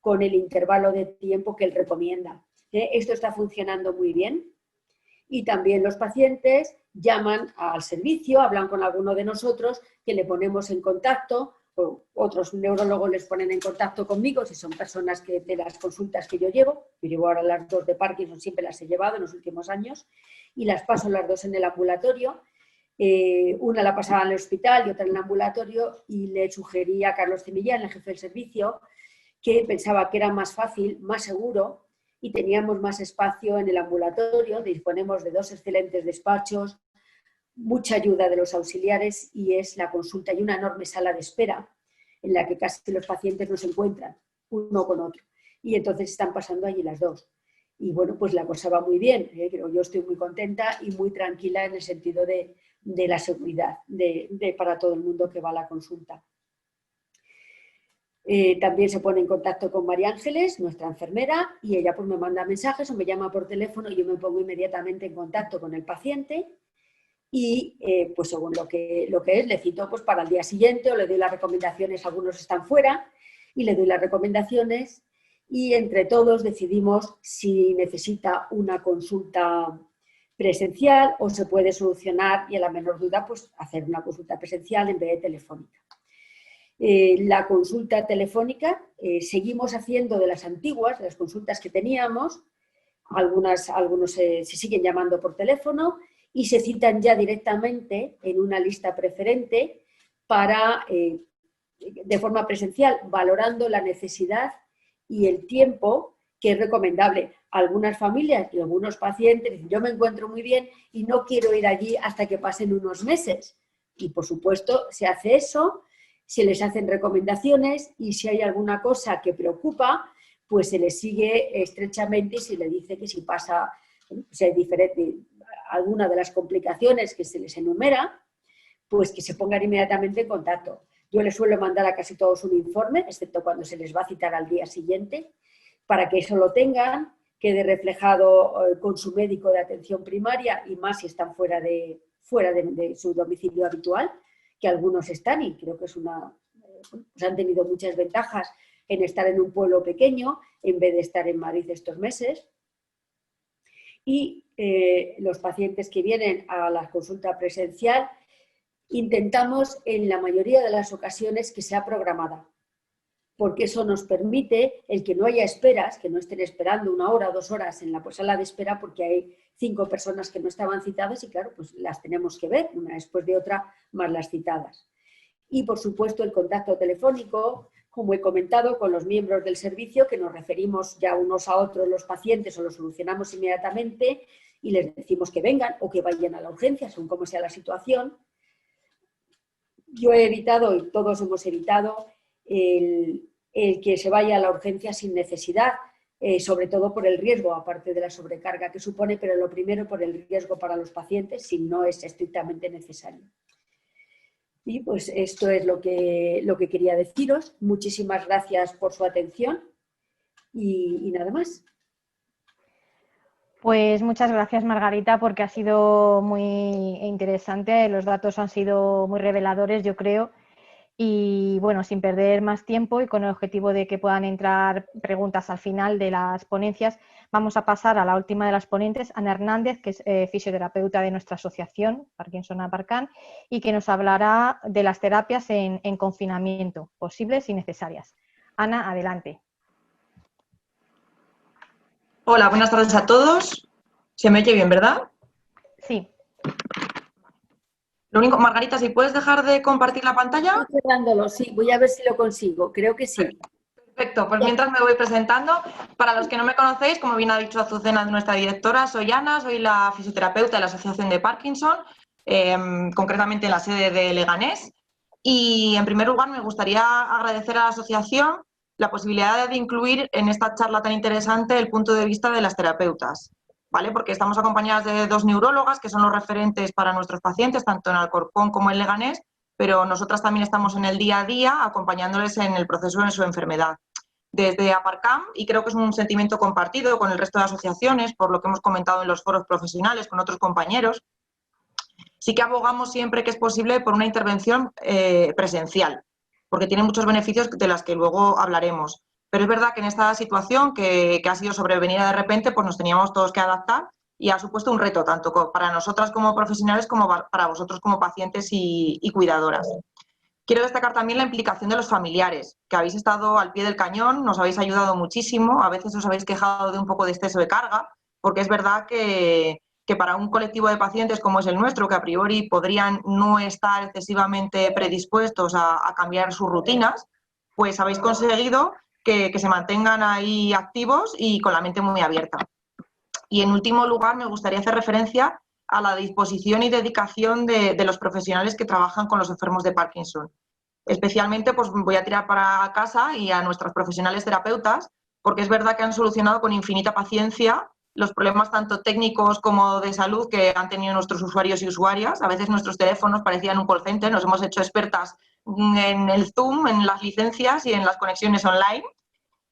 S3: con el intervalo de tiempo que él recomienda. Esto está funcionando muy bien. Y también los pacientes llaman al servicio, hablan con alguno de nosotros, que le ponemos en contacto, o otros neurólogos les ponen en contacto conmigo, si son personas de las consultas que yo llevo ahora las 2 de Parkinson, siempre las he llevado en los últimos años, y las paso las 2 en el ambulatorio. Una la pasaba en el hospital y otra en el ambulatorio, y le sugería a Carlos Cimillán, el jefe del servicio, que pensaba que era más fácil, más seguro, y teníamos más espacio en el ambulatorio, disponemos de 2 excelentes despachos, mucha ayuda de los auxiliares y es la consulta y una enorme sala de espera en la que casi los pacientes no se encuentran uno con otro. Y entonces están pasando allí las 2. Y bueno, pues la cosa va muy bien. Yo estoy muy contenta y muy tranquila en el sentido de la seguridad para todo el mundo que va a la consulta. También se pone en contacto con María Ángeles, nuestra enfermera, y ella pues me manda mensajes o me llama por teléfono y yo me pongo inmediatamente en contacto con el paciente y pues según lo que es, le cito pues para el día siguiente o le doy las recomendaciones, algunos están fuera y le doy las recomendaciones y entre todos decidimos si necesita una consulta presencial o se puede solucionar y a la menor duda pues hacer una consulta presencial en vez de telefónica. La consulta telefónica, seguimos haciendo de las antiguas, de las consultas que teníamos, algunos se siguen llamando por teléfono y se citan ya directamente en una lista preferente de forma presencial, valorando la necesidad y el tiempo que es recomendable. Algunas familias y algunos pacientes dicen, yo me encuentro muy bien y no quiero ir allí hasta que pasen unos meses. Y por supuesto se hace eso, se les hacen recomendaciones y si hay alguna cosa que preocupa, pues se les sigue estrechamente y se le dice que si pasa, si hay alguna de las complicaciones que se les enumera, pues que se pongan inmediatamente en contacto. Yo les suelo mandar a casi todos un informe, excepto cuando se les va a citar al día siguiente, para que eso lo tengan, quede reflejado con su médico de atención primaria y más si están fuera de su domicilio habitual, que algunos están y creo que pues han tenido muchas ventajas en estar en un pueblo pequeño en vez de estar en Madrid estos meses. Y los pacientes que vienen a la consulta presencial intentamos en la mayoría de las ocasiones que sea programada, porque eso nos permite el que no haya esperas, que no estén esperando 1 hora o 2 horas en la sala de espera porque hay 5 personas que no estaban citadas y claro, pues las tenemos que ver una después de otra más las citadas. Y por supuesto el contacto telefónico, como he comentado, con los miembros del servicio que nos referimos ya unos a otros los pacientes o lo solucionamos inmediatamente y les decimos que vengan o que vayan a la urgencia según cómo sea la situación. Yo he evitado y todos hemos evitado el que se vaya a la urgencia sin necesidad, sobre todo por el riesgo, aparte de la sobrecarga que supone, pero lo primero por el riesgo para los pacientes si no es estrictamente necesario. Y pues esto es lo que quería deciros. Muchísimas gracias por su atención y nada más.
S1: Pues muchas gracias, Margarita, porque ha sido muy interesante. Los datos han sido muy reveladores, yo creo. Y bueno, sin perder más tiempo y con el objetivo de que puedan entrar preguntas al final de las ponencias, vamos a pasar a la última de las ponentes, Ana Hernández, que es fisioterapeuta de nuestra asociación, Parkinson-Aparcam, y que nos hablará de las terapias en confinamiento, posibles y necesarias. Ana, adelante.
S5: Hola, buenas tardes a todos. Se me oye bien, ¿verdad?
S1: Sí.
S5: Lo único, Margarita, si puedes dejar de compartir la pantalla.
S3: Estoy cerrándolo, sí, voy a ver si lo consigo, creo que sí.
S5: Perfecto, pues mientras me voy presentando, para los que no me conocéis, como bien ha dicho Azucena, nuestra directora, soy Ana, soy la fisioterapeuta de la Asociación de Parkinson, concretamente en la sede de Leganés. Y en primer lugar me gustaría agradecer a la asociación la posibilidad de incluir en esta charla tan interesante el punto de vista de las terapeutas, ¿vale? Porque estamos acompañadas de 2 neurólogas que son los referentes para nuestros pacientes, tanto en Alcorcón como en Leganés, pero nosotras también estamos en el día a día acompañándoles en el proceso de su enfermedad. Desde Aparcam, y creo que es un sentimiento compartido con el resto de asociaciones, por lo que hemos comentado en los foros profesionales con otros compañeros, sí que abogamos siempre que es posible por una intervención presencial, porque tiene muchos beneficios de los que luego hablaremos. Pero es verdad que en esta situación que ha sido sobrevenida de repente, pues nos teníamos todos que adaptar y ha supuesto un reto, tanto para nosotras como profesionales como para vosotros como pacientes y cuidadoras. Quiero destacar también la implicación de los familiares, que habéis estado al pie del cañón, nos habéis ayudado muchísimo, a veces os habéis quejado de un poco de exceso de carga, porque es verdad que para un colectivo de pacientes como es el nuestro, que a priori podrían no estar excesivamente predispuestos a cambiar sus rutinas, pues habéis conseguido que se mantengan ahí activos y con la mente muy abierta. Y en último lugar, me gustaría hacer referencia a la disposición y dedicación de los profesionales que trabajan con los enfermos de Parkinson. Especialmente, pues voy a tirar para casa y a nuestras profesionales terapeutas, porque es verdad que han solucionado con infinita paciencia los problemas tanto técnicos como de salud que han tenido nuestros usuarios y usuarias. A veces nuestros teléfonos parecían un call center, nos hemos hecho expertas en el Zoom, en las licencias y en las conexiones online.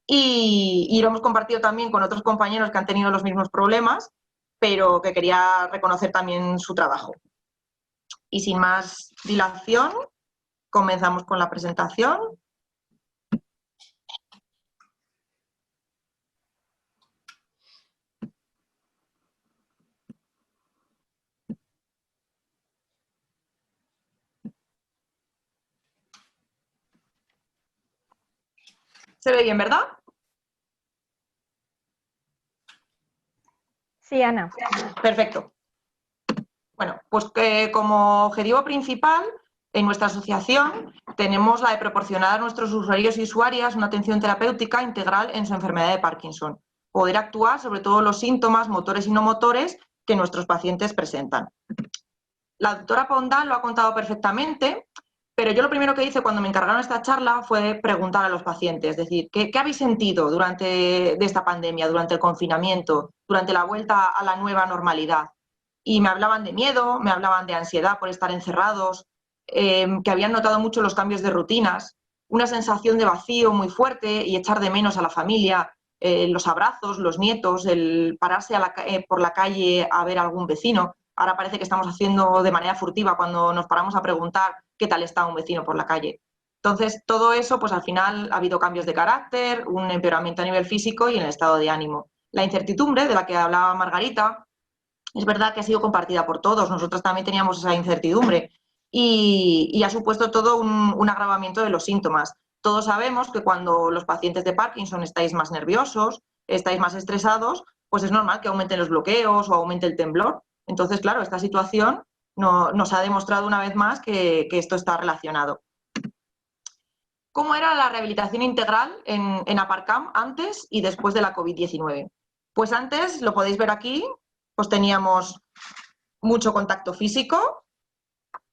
S5: Y lo hemos compartido también con otros compañeros que han tenido los mismos problemas, pero que quería reconocer también su trabajo. Y sin más dilación, comenzamos con la presentación. ¿Se ve bien, verdad?
S1: Sí, Ana.
S5: Perfecto. Bueno, pues como objetivo principal, en nuestra asociación tenemos la de proporcionar a nuestros usuarios y usuarias una atención terapéutica integral en su enfermedad de Parkinson. Poder actuar sobre todos los síntomas, motores y no motores, que nuestros pacientes presentan. La doctora Pondal lo ha contado perfectamente, pero yo lo primero que hice cuando me encargaron esta charla fue preguntar a los pacientes, es decir, ¿qué habéis sentido durante esta pandemia, durante el confinamiento, durante la vuelta a la nueva normalidad? Y me hablaban de miedo, me hablaban de ansiedad por estar encerrados, que habían notado mucho los cambios de rutinas, una sensación de vacío muy fuerte y echar de menos a la familia, los abrazos, los nietos, el pararse por la calle a ver a algún vecino. Ahora parece que estamos haciendo de manera furtiva cuando nos paramos a preguntar qué tal está un vecino por la calle. Entonces, todo eso, pues al final ha habido cambios de carácter, un empeoramiento a nivel físico y en el estado de ánimo. La incertidumbre de la que hablaba Margarita, es verdad que ha sido compartida por todos. Nosotros también teníamos esa incertidumbre y ha supuesto todo un agravamiento de los síntomas. Todos sabemos que cuando los pacientes de Parkinson estáis más nerviosos, estáis más estresados, pues es normal que aumenten los bloqueos o aumente el temblor. Entonces, claro, esta situación nos ha demostrado una vez más que esto está relacionado. ¿Cómo era la rehabilitación integral en Aparcam antes y después de la COVID-19? Pues antes, lo podéis ver aquí, pues teníamos mucho contacto físico,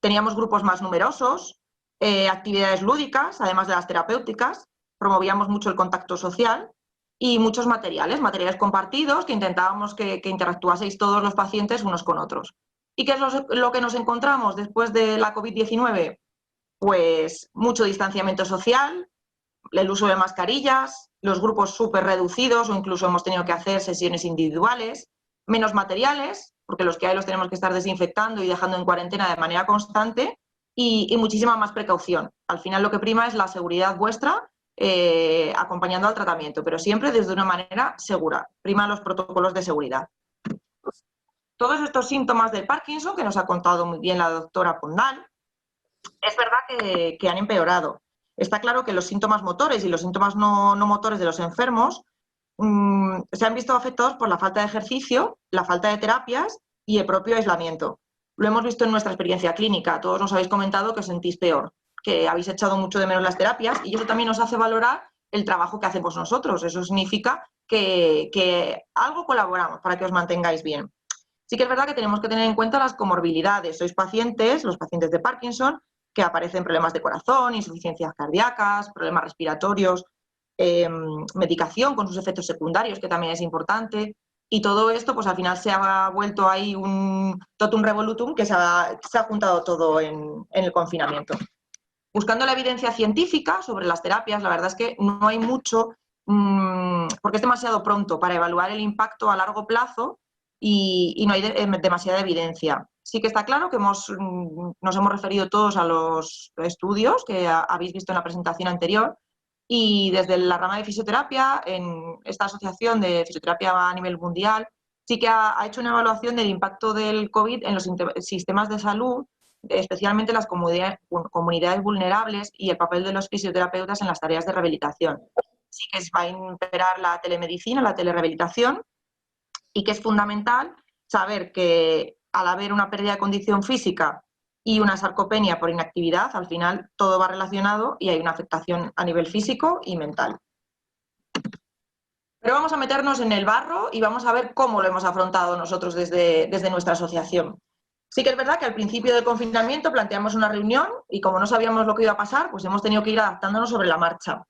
S5: teníamos grupos más numerosos, actividades lúdicas, además de las terapéuticas, promovíamos mucho el contacto social y muchos materiales compartidos que intentábamos que interactuaseis todos los pacientes unos con otros. ¿Y qué es lo que nos encontramos después de la COVID-19? Pues mucho distanciamiento social, el uso de mascarillas, los grupos súper reducidos o incluso hemos tenido que hacer sesiones individuales, menos materiales, porque los que hay los tenemos que estar desinfectando y dejando en cuarentena de manera constante y muchísima más precaución. Al final lo que prima es la seguridad vuestra acompañando al tratamiento, pero siempre desde una manera segura. Priman los protocolos de seguridad. Todos estos síntomas del Parkinson, que nos ha contado muy bien la doctora Pondal, es verdad que han empeorado. Está claro que los síntomas motores y los síntomas no motores de los enfermos se han visto afectados por la falta de ejercicio, la falta de terapias y el propio aislamiento. Lo hemos visto en nuestra experiencia clínica. Todos nos habéis comentado que os sentís peor, que habéis echado mucho de menos las terapias, y eso también nos hace valorar el trabajo que hacemos nosotros. Eso significa que algo colaboramos para que os mantengáis bien. Sí que es verdad que tenemos que tener en cuenta las comorbilidades. Sois pacientes, los pacientes de Parkinson, que aparecen problemas de corazón, insuficiencias cardíacas, problemas respiratorios, medicación con sus efectos secundarios, que también es importante. Y todo esto, pues al final se ha vuelto ahí un totum revolutum que se ha juntado todo en el confinamiento. Buscando la evidencia científica sobre las terapias, la verdad es que no hay mucho, porque es demasiado pronto para evaluar el impacto a largo plazo y no hay demasiada evidencia. Sí que está claro que nos hemos referido todos a los estudios que habéis visto en la presentación anterior, y desde la rama de fisioterapia, en esta asociación de fisioterapia a nivel mundial, sí que ha hecho una evaluación del impacto del COVID en los sistemas de salud, especialmente las comunidades vulnerables, y el papel de los fisioterapeutas en las tareas de rehabilitación. Sí que va a imperar la telemedicina, la telerehabilitación, y que es fundamental saber que al haber una pérdida de condición física y una sarcopenia por inactividad, al final todo va relacionado y hay una afectación a nivel físico y mental. Pero vamos a meternos en el barro y vamos a ver cómo lo hemos afrontado nosotros desde nuestra asociación. Sí que es verdad que al principio del confinamiento planteamos una reunión y como no sabíamos lo que iba a pasar, pues hemos tenido que ir adaptándonos sobre la marcha.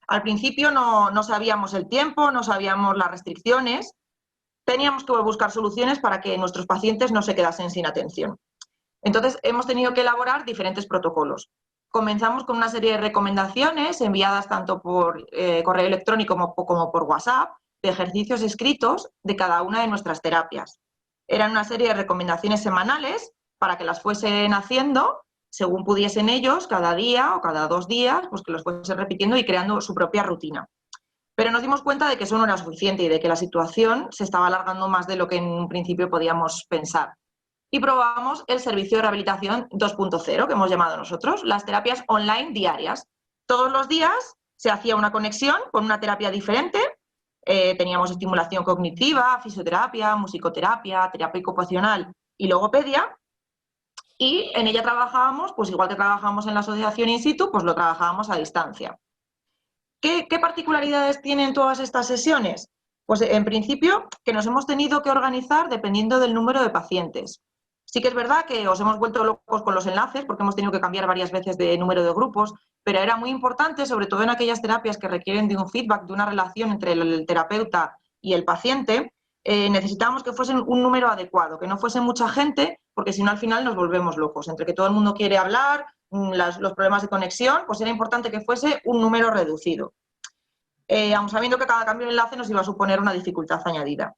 S5: Al principio no sabíamos el tiempo, no sabíamos las restricciones, teníamos que buscar soluciones para que nuestros pacientes no se quedasen sin atención. Entonces, hemos tenido que elaborar diferentes protocolos. Comenzamos con una serie de recomendaciones enviadas tanto por correo electrónico como por WhatsApp, de ejercicios escritos de cada una de nuestras terapias. Eran una serie de recomendaciones semanales para que las fuesen haciendo según pudiesen ellos, cada día o cada 2 días, pues que los fuesen repitiendo y creando su propia rutina. Pero nos dimos cuenta de que eso no era suficiente y de que la situación se estaba alargando más de lo que en un principio podíamos pensar. Y probamos el servicio de rehabilitación 2.0, que hemos llamado nosotros, las terapias online diarias. Todos los días se hacía una conexión con una terapia diferente. Teníamos estimulación cognitiva, fisioterapia, musicoterapia, terapia ocupacional y logopedia. Y en ella trabajábamos, pues igual que trabajábamos en la asociación in situ, pues lo trabajábamos a distancia. ¿Qué particularidades tienen todas estas sesiones? Pues en principio que nos hemos tenido que organizar dependiendo del número de pacientes. Sí que es verdad que os hemos vuelto locos con los enlaces porque hemos tenido que cambiar varias veces de número de grupos, pero era muy importante, sobre todo en aquellas terapias que requieren de un feedback, de una relación entre el terapeuta y el paciente, necesitábamos que fuesen un número adecuado, que no fuese mucha gente, porque si no al final nos volvemos locos. Entre que todo el mundo quiere hablar, los problemas de conexión, pues era importante que fuese un número reducido. Aun sabiendo que cada cambio de enlace nos iba a suponer una dificultad añadida.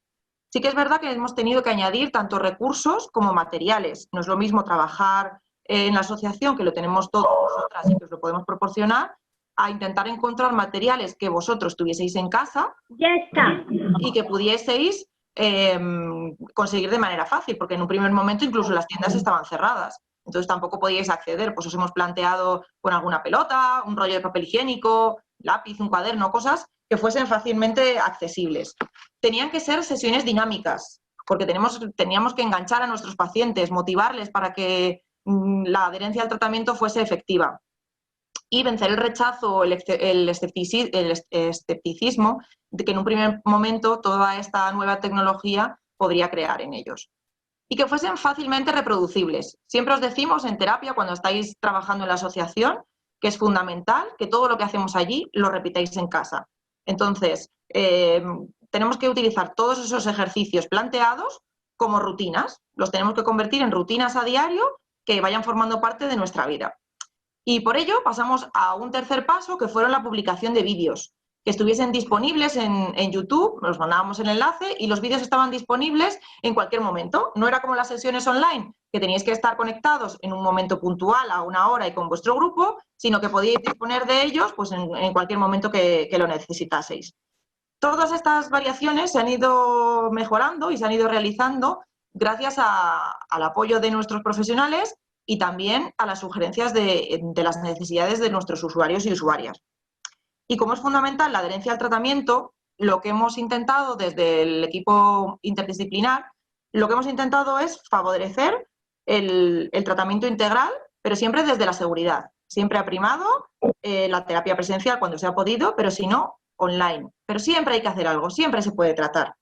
S5: Sí que es verdad que hemos tenido que añadir tanto recursos como materiales. No es lo mismo trabajar en la asociación, que lo tenemos todos nosotras y que os lo podemos proporcionar, a intentar encontrar materiales que vosotros tuvieseis en casa y que pudieseis conseguir de manera fácil, porque en un primer momento incluso las tiendas estaban cerradas. Entonces tampoco podíais acceder. Pues os hemos planteado con alguna pelota, un rollo de papel higiénico, lápiz, un cuaderno, cosas que fuesen fácilmente accesibles. Tenían que ser sesiones dinámicas, porque teníamos que enganchar a nuestros pacientes, motivarles para que la adherencia al tratamiento fuese efectiva y vencer el rechazo, el escepticismo de que en un primer momento toda esta nueva tecnología podría crear en ellos. Y que fuesen fácilmente reproducibles. Siempre os decimos en terapia, cuando estáis trabajando en la asociación, que es fundamental que todo lo que hacemos allí lo repitáis en casa. Entonces, tenemos que utilizar todos esos ejercicios planteados como rutinas. Los tenemos que convertir en rutinas a diario que vayan formando parte de nuestra vida. Y por ello pasamos a un tercer paso, que fueron la publicación de vídeos, que estuviesen disponibles en YouTube, nos mandábamos el enlace y los vídeos estaban disponibles en cualquier momento. No era como las sesiones online, que teníais que estar conectados en un momento puntual, a una hora y con vuestro grupo, sino que podíais disponer de ellos pues, en cualquier momento que lo necesitaseis. Todas estas variaciones se han ido mejorando y se han ido realizando gracias al apoyo de nuestros profesionales y también a las sugerencias de las necesidades de nuestros usuarios y usuarias. Y como es fundamental la adherencia al tratamiento, lo que hemos intentado desde el equipo interdisciplinar, lo que hemos intentado es favorecer el tratamiento integral, pero siempre desde la seguridad. Siempre ha primado la terapia presencial cuando se ha podido, pero si no, online. Pero siempre hay que hacer algo, siempre se puede tratar.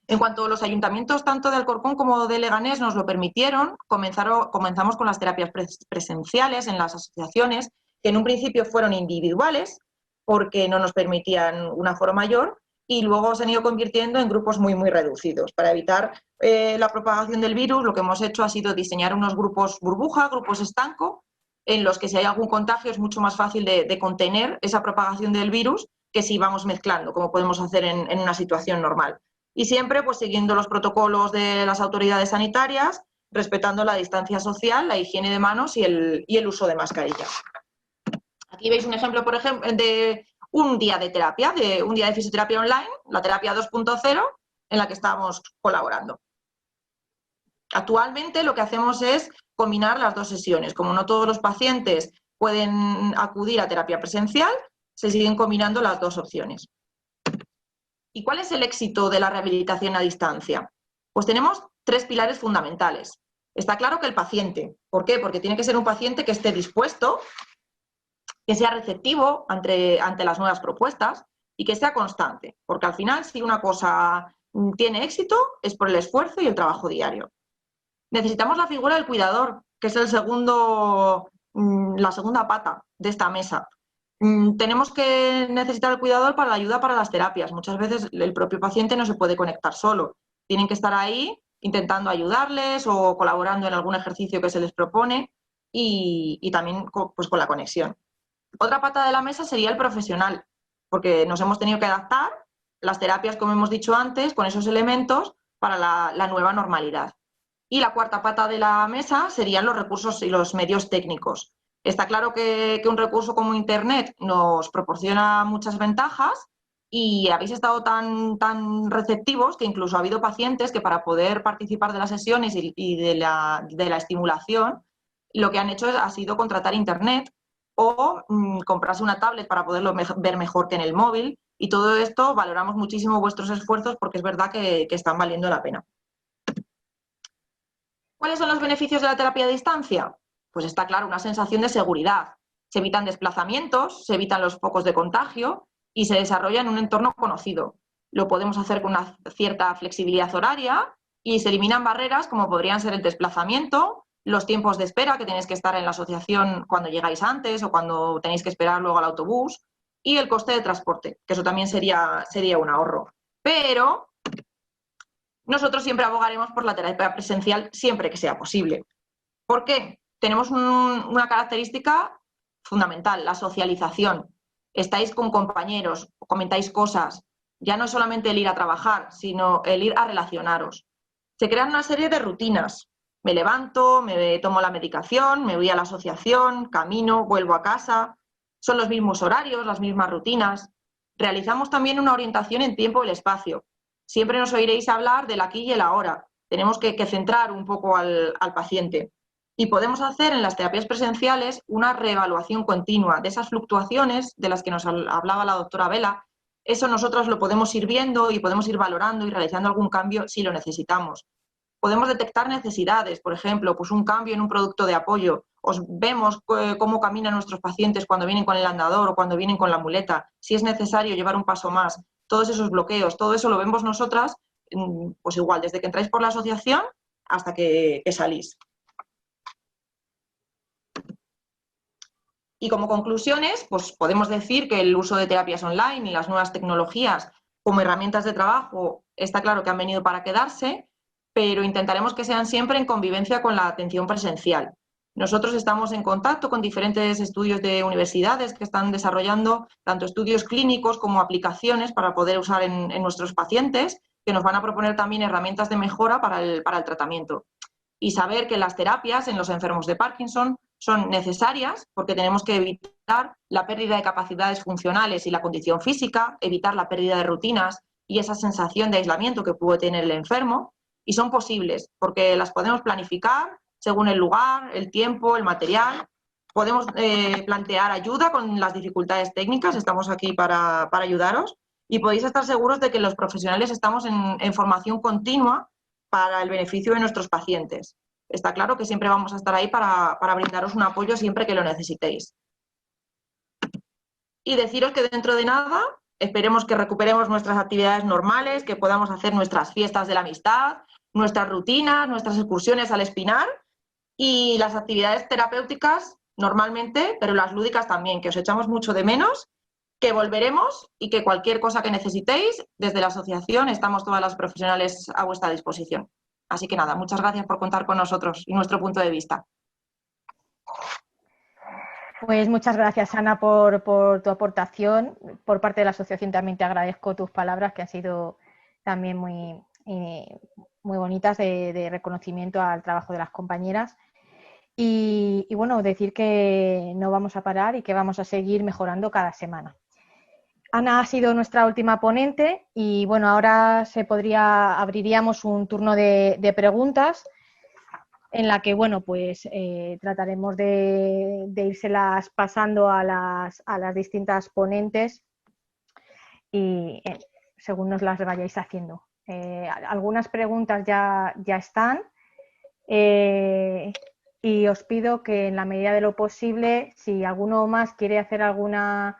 S5: En cuanto a los ayuntamientos, tanto de Alcorcón como de Leganés nos lo permitieron, comenzamos con las terapias presenciales en las asociaciones, que en un principio fueron individuales, porque no nos permitían un aforo mayor, y luego se han ido convirtiendo en grupos muy, muy reducidos. Para evitar la propagación del virus, lo que hemos hecho ha sido diseñar unos grupos burbuja, grupos estanco, en los que si hay algún contagio es mucho más fácil de contener esa propagación del virus que si vamos mezclando, como podemos hacer en una situación normal. Y siempre pues siguiendo los protocolos de las autoridades sanitarias, respetando la distancia social, la higiene de manos y el uso de mascarillas. Aquí veis un ejemplo, por ejemplo, de un día de terapia, de un día de fisioterapia online, la terapia 2.0, en la que estamos colaborando. Actualmente lo que hacemos es combinar las dos sesiones. Como no todos los pacientes pueden acudir a terapia presencial, se siguen combinando las dos opciones. ¿Y cuál es el éxito de la rehabilitación a distancia? Pues tenemos tres pilares fundamentales. Está claro que el paciente. ¿Por qué? Porque tiene que ser un paciente que esté dispuesto, que sea receptivo ante las nuevas propuestas y que sea constante. Porque al final, si una cosa tiene éxito, es por el esfuerzo y el trabajo diario. Necesitamos la figura del cuidador, que es la segunda pata de esta mesa. Tenemos que necesitar el cuidador para la ayuda para las terapias. Muchas veces el propio paciente no se puede conectar solo. Tienen que estar ahí intentando ayudarles o colaborando en algún ejercicio que se les propone y también pues, con la conexión. Otra pata de la mesa sería el profesional, porque nos hemos tenido que adaptar las terapias, como hemos dicho antes, con esos elementos para la nueva normalidad. Y la cuarta pata de la mesa serían los recursos y los medios técnicos. Está claro que un recurso como Internet nos proporciona muchas ventajas y habéis estado tan receptivos que incluso ha habido pacientes que para poder participar de las sesiones y de la estimulación, lo que han hecho ha sido contratar Internet o comprarse una tablet para poderlo ver mejor que en el móvil. Y todo esto valoramos muchísimo vuestros esfuerzos porque es verdad que están valiendo la pena. ¿Cuáles son los beneficios de la terapia a distancia? Pues está claro, una sensación de seguridad. Se evitan desplazamientos, se evitan los focos de contagio y se desarrolla en un entorno conocido. Lo podemos hacer con una cierta flexibilidad horaria y se eliminan barreras como podrían ser el desplazamiento, los tiempos de espera que tenéis que estar en la asociación cuando llegáis antes o cuando tenéis que esperar luego al autobús y el coste de transporte, que eso también sería un ahorro. Pero nosotros siempre abogaremos por la terapia presencial siempre que sea posible. ¿Por qué? Tenemos una característica fundamental, la socialización. Estáis con compañeros, comentáis cosas. Ya no es solamente el ir a trabajar, sino el ir a relacionaros. Se crean una serie de rutinas. Me levanto, me tomo la medicación, me voy a la asociación, camino, vuelvo a casa. Son los mismos horarios, las mismas rutinas. Realizamos también una orientación en tiempo y el espacio. Siempre nos oiréis hablar del aquí y el ahora. Tenemos que centrar un poco al paciente. Y podemos hacer en las terapias presenciales una reevaluación continua de esas fluctuaciones de las que nos hablaba la doctora Vela. Eso nosotros lo podemos ir viendo y podemos ir valorando y realizando algún cambio si lo necesitamos. Podemos detectar necesidades, por ejemplo, pues un cambio en un producto de apoyo. Vemos cómo caminan nuestros pacientes cuando vienen con el andador o cuando vienen con la muleta. Si es necesario llevar un paso más. Todos esos bloqueos, todo eso lo vemos nosotras, pues igual, desde que entráis por la asociación hasta que salís. Y como conclusiones, pues podemos decir que el uso de terapias online y las nuevas tecnologías como herramientas de trabajo está claro que han venido para quedarse, pero intentaremos que sean siempre en convivencia con la atención presencial. Nosotros estamos en contacto con diferentes estudios de universidades que están desarrollando tanto estudios clínicos como aplicaciones para poder usar en nuestros pacientes, que nos van a proponer también herramientas de mejora para el tratamiento. y saber que las terapias en los enfermos de Parkinson son necesarias porque tenemos que evitar la pérdida de capacidades funcionales y la condición física, evitar la pérdida de rutinas y esa sensación de aislamiento que puede tener el enfermo, y son posibles porque las podemos planificar según el lugar, el tiempo, el material. Podemos plantear ayuda con las dificultades técnicas, estamos aquí para ayudaros, y podéis estar seguros de que los profesionales estamos en formación continua para el beneficio de nuestros pacientes. Está claro que siempre vamos a estar ahí para brindaros un apoyo siempre que lo necesitéis. Y deciros que dentro de nada esperemos que recuperemos nuestras actividades normales, que podamos hacer nuestras fiestas de la amistad, nuestras rutinas, nuestras excursiones al Espinar y las actividades terapéuticas normalmente, pero las lúdicas también, que os echamos mucho de menos, que volveremos y que cualquier cosa que necesitéis, desde la asociación estamos todas las profesionales a vuestra disposición. Así que nada, muchas gracias por contar con nosotros y nuestro punto de vista.
S1: Pues muchas gracias, Ana, por tu aportación. Por parte de la asociación también te agradezco tus palabras, que han sido también muy bonitas de reconocimiento al trabajo de las compañeras. Y bueno, decir que no vamos a parar y que vamos a seguir mejorando cada semana. Ana ha sido nuestra última ponente y bueno, ahora abriríamos un turno de preguntas en la que bueno, pues trataremos de írselas pasando a las distintas ponentes y según nos las vayáis haciendo. Algunas preguntas ya están y os pido que en la medida de lo posible, si alguno más quiere hacer alguna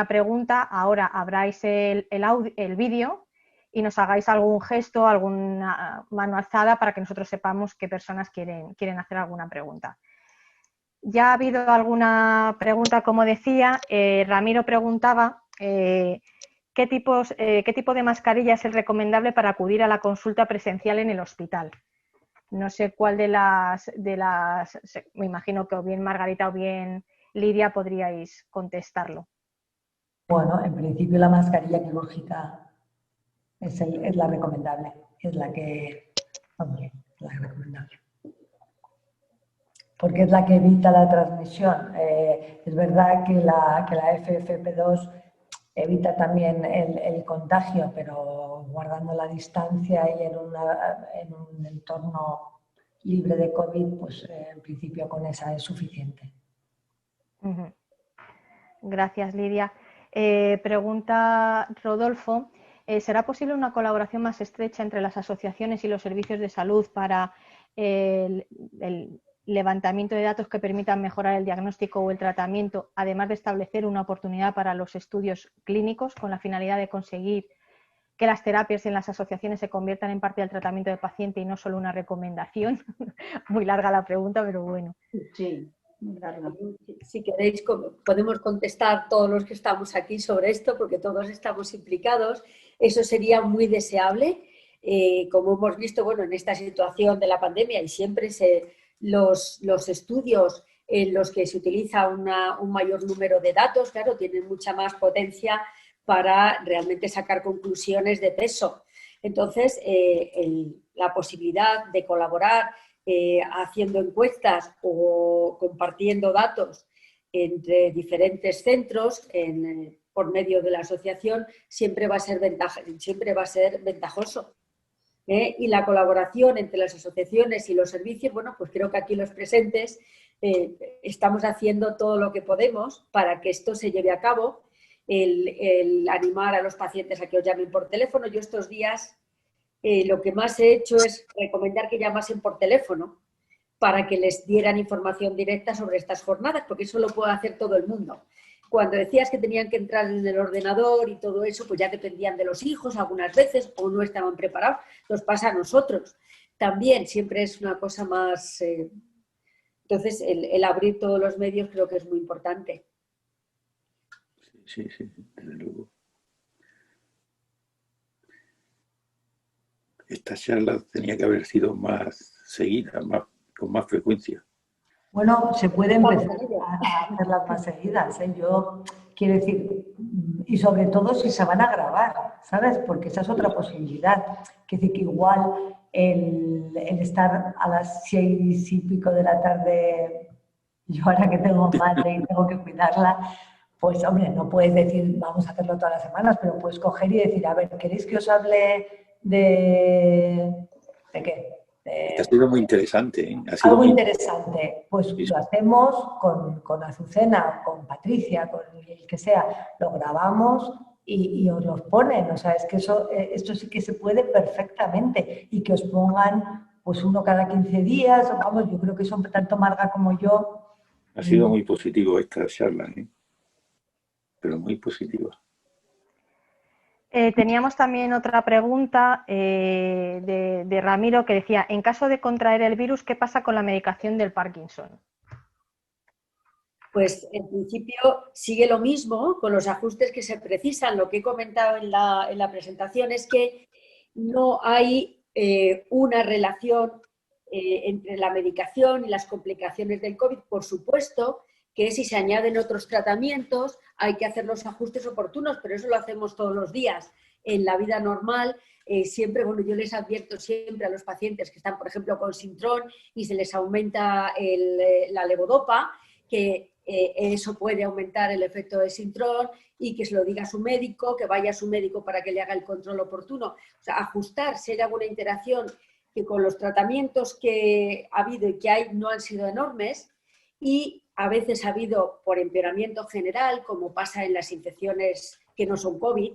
S1: pregunta, ahora abráis el vídeo y nos hagáis algún gesto, alguna mano alzada para que nosotros sepamos qué personas quieren hacer alguna pregunta. Ya ha habido alguna pregunta, como decía. Ramiro preguntaba ¿qué tipo de mascarilla es el recomendable para acudir a la consulta presencial en el hospital? No sé cuál de las, me imagino que o bien Margarita o bien Lidia podríais contestarlo.
S2: Bueno, en principio la mascarilla quirúrgica es la recomendable, es la recomendable. Porque es la que evita la transmisión. Es verdad que la FFP2 evita también el contagio, pero guardando la distancia y en un entorno libre de COVID, pues en principio con esa es suficiente.
S1: Gracias, Lidia. Pregunta Rodolfo, ¿será posible una colaboración más estrecha entre las asociaciones y los servicios de salud para el levantamiento de datos que permitan mejorar el diagnóstico o el tratamiento, además de establecer una oportunidad para los estudios clínicos con la finalidad de conseguir que las terapias en las asociaciones se conviertan en parte del tratamiento del paciente y no solo una recomendación? Muy larga la pregunta, pero bueno.
S3: Sí. Si queréis, podemos contestar todos los que estamos aquí sobre esto, porque todos estamos implicados. Eso sería muy deseable. Como hemos visto, bueno, en esta situación de la pandemia y siempre los estudios en los que se utiliza un mayor número de datos, claro, tienen mucha más potencia para realmente sacar conclusiones de peso. Entonces, la posibilidad de colaborar haciendo encuestas o compartiendo datos entre diferentes centros por medio de la asociación siempre va a ser ventajoso. Y la colaboración entre las asociaciones y los servicios, bueno, pues creo que aquí los presentes estamos haciendo todo lo que podemos para que esto se lleve a cabo, el animar a los pacientes a que os llamen por teléfono. Yo estos días lo que más he hecho es recomendar que llamasen por teléfono para que les dieran información directa sobre estas jornadas, porque eso lo puede hacer todo el mundo. Cuando decías que tenían que entrar en el ordenador y todo eso, pues ya dependían de los hijos algunas veces o no estaban preparados. Nos pasa a nosotros. También siempre es una cosa más... Entonces, el abrir todos los medios creo que es muy importante.
S6: Sí, desde luego. Esta charla tenía que haber sido más seguida, con más frecuencia.
S2: Bueno, se puede empezar a hacerlas más seguidas, ¿eh? Yo quiero decir, y sobre todo si se van a grabar, ¿sabes? Porque esa es otra posibilidad. Que decir que igual el estar a las 6 y pico de la tarde, yo ahora que tengo madre y tengo que cuidarla, pues hombre, no puedes decir vamos a hacerlo todas las semanas, pero puedes coger y decir, a ver, ¿queréis que os hable ¿de qué?
S6: Ha sido muy interesante, ¿eh? Ha sido
S2: Algo
S6: muy
S2: interesante, pues
S6: Sí, sí.
S2: lo hacemos con Azucena, con Patricia, con el que sea, lo grabamos y os los ponen, o sea, es que esto sí que se puede perfectamente y que os pongan pues uno cada 15 días, vamos, yo creo que son tanto Marga como yo.
S6: Ha sido muy positivo esta charla, ¿eh? Pero muy positiva.
S1: Teníamos también otra pregunta de Ramiro que decía, en caso de contraer el virus, ¿qué pasa con la medicación del Parkinson?
S3: Pues en principio sigue lo mismo con los ajustes que se precisan. Lo que he comentado en la presentación es que no hay una relación entre la medicación y las complicaciones del COVID. Por supuesto que si se añaden otros tratamientos hay que hacer los ajustes oportunos, pero eso lo hacemos todos los días en la vida normal. Siempre, bueno, yo les advierto siempre a los pacientes que están, por ejemplo, con Sintrón y se les aumenta la levodopa, que eso puede aumentar el efecto de Sintrón y que se lo diga a su médico, que vaya a su médico para que le haga el control oportuno. O sea, ajustar si hay alguna interacción que con los tratamientos que ha habido y que hay no han sido enormes y a veces ha habido por empeoramiento general, como pasa en las infecciones que no son COVID,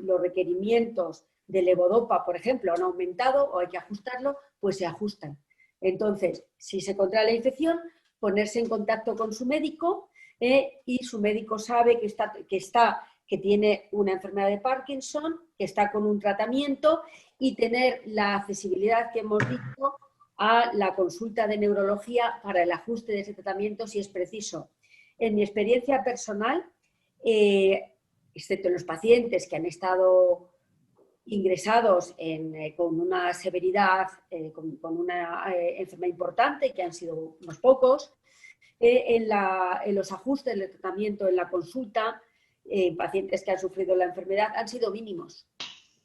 S3: los requerimientos de levodopa, por ejemplo, han aumentado o hay que ajustarlo, pues se ajustan. Entonces, si se contrae la infección, ponerse en contacto con su médico y su médico sabe que tiene una enfermedad de Parkinson, que está con un tratamiento y tener la accesibilidad que hemos dicho a la consulta de neurología para el ajuste de ese tratamiento si es preciso. En mi experiencia personal, excepto en los pacientes que han estado ingresados con una severidad, con una enfermedad importante, que han sido unos pocos, en los ajustes del tratamiento, en la consulta, pacientes que han sufrido la enfermedad han sido mínimos,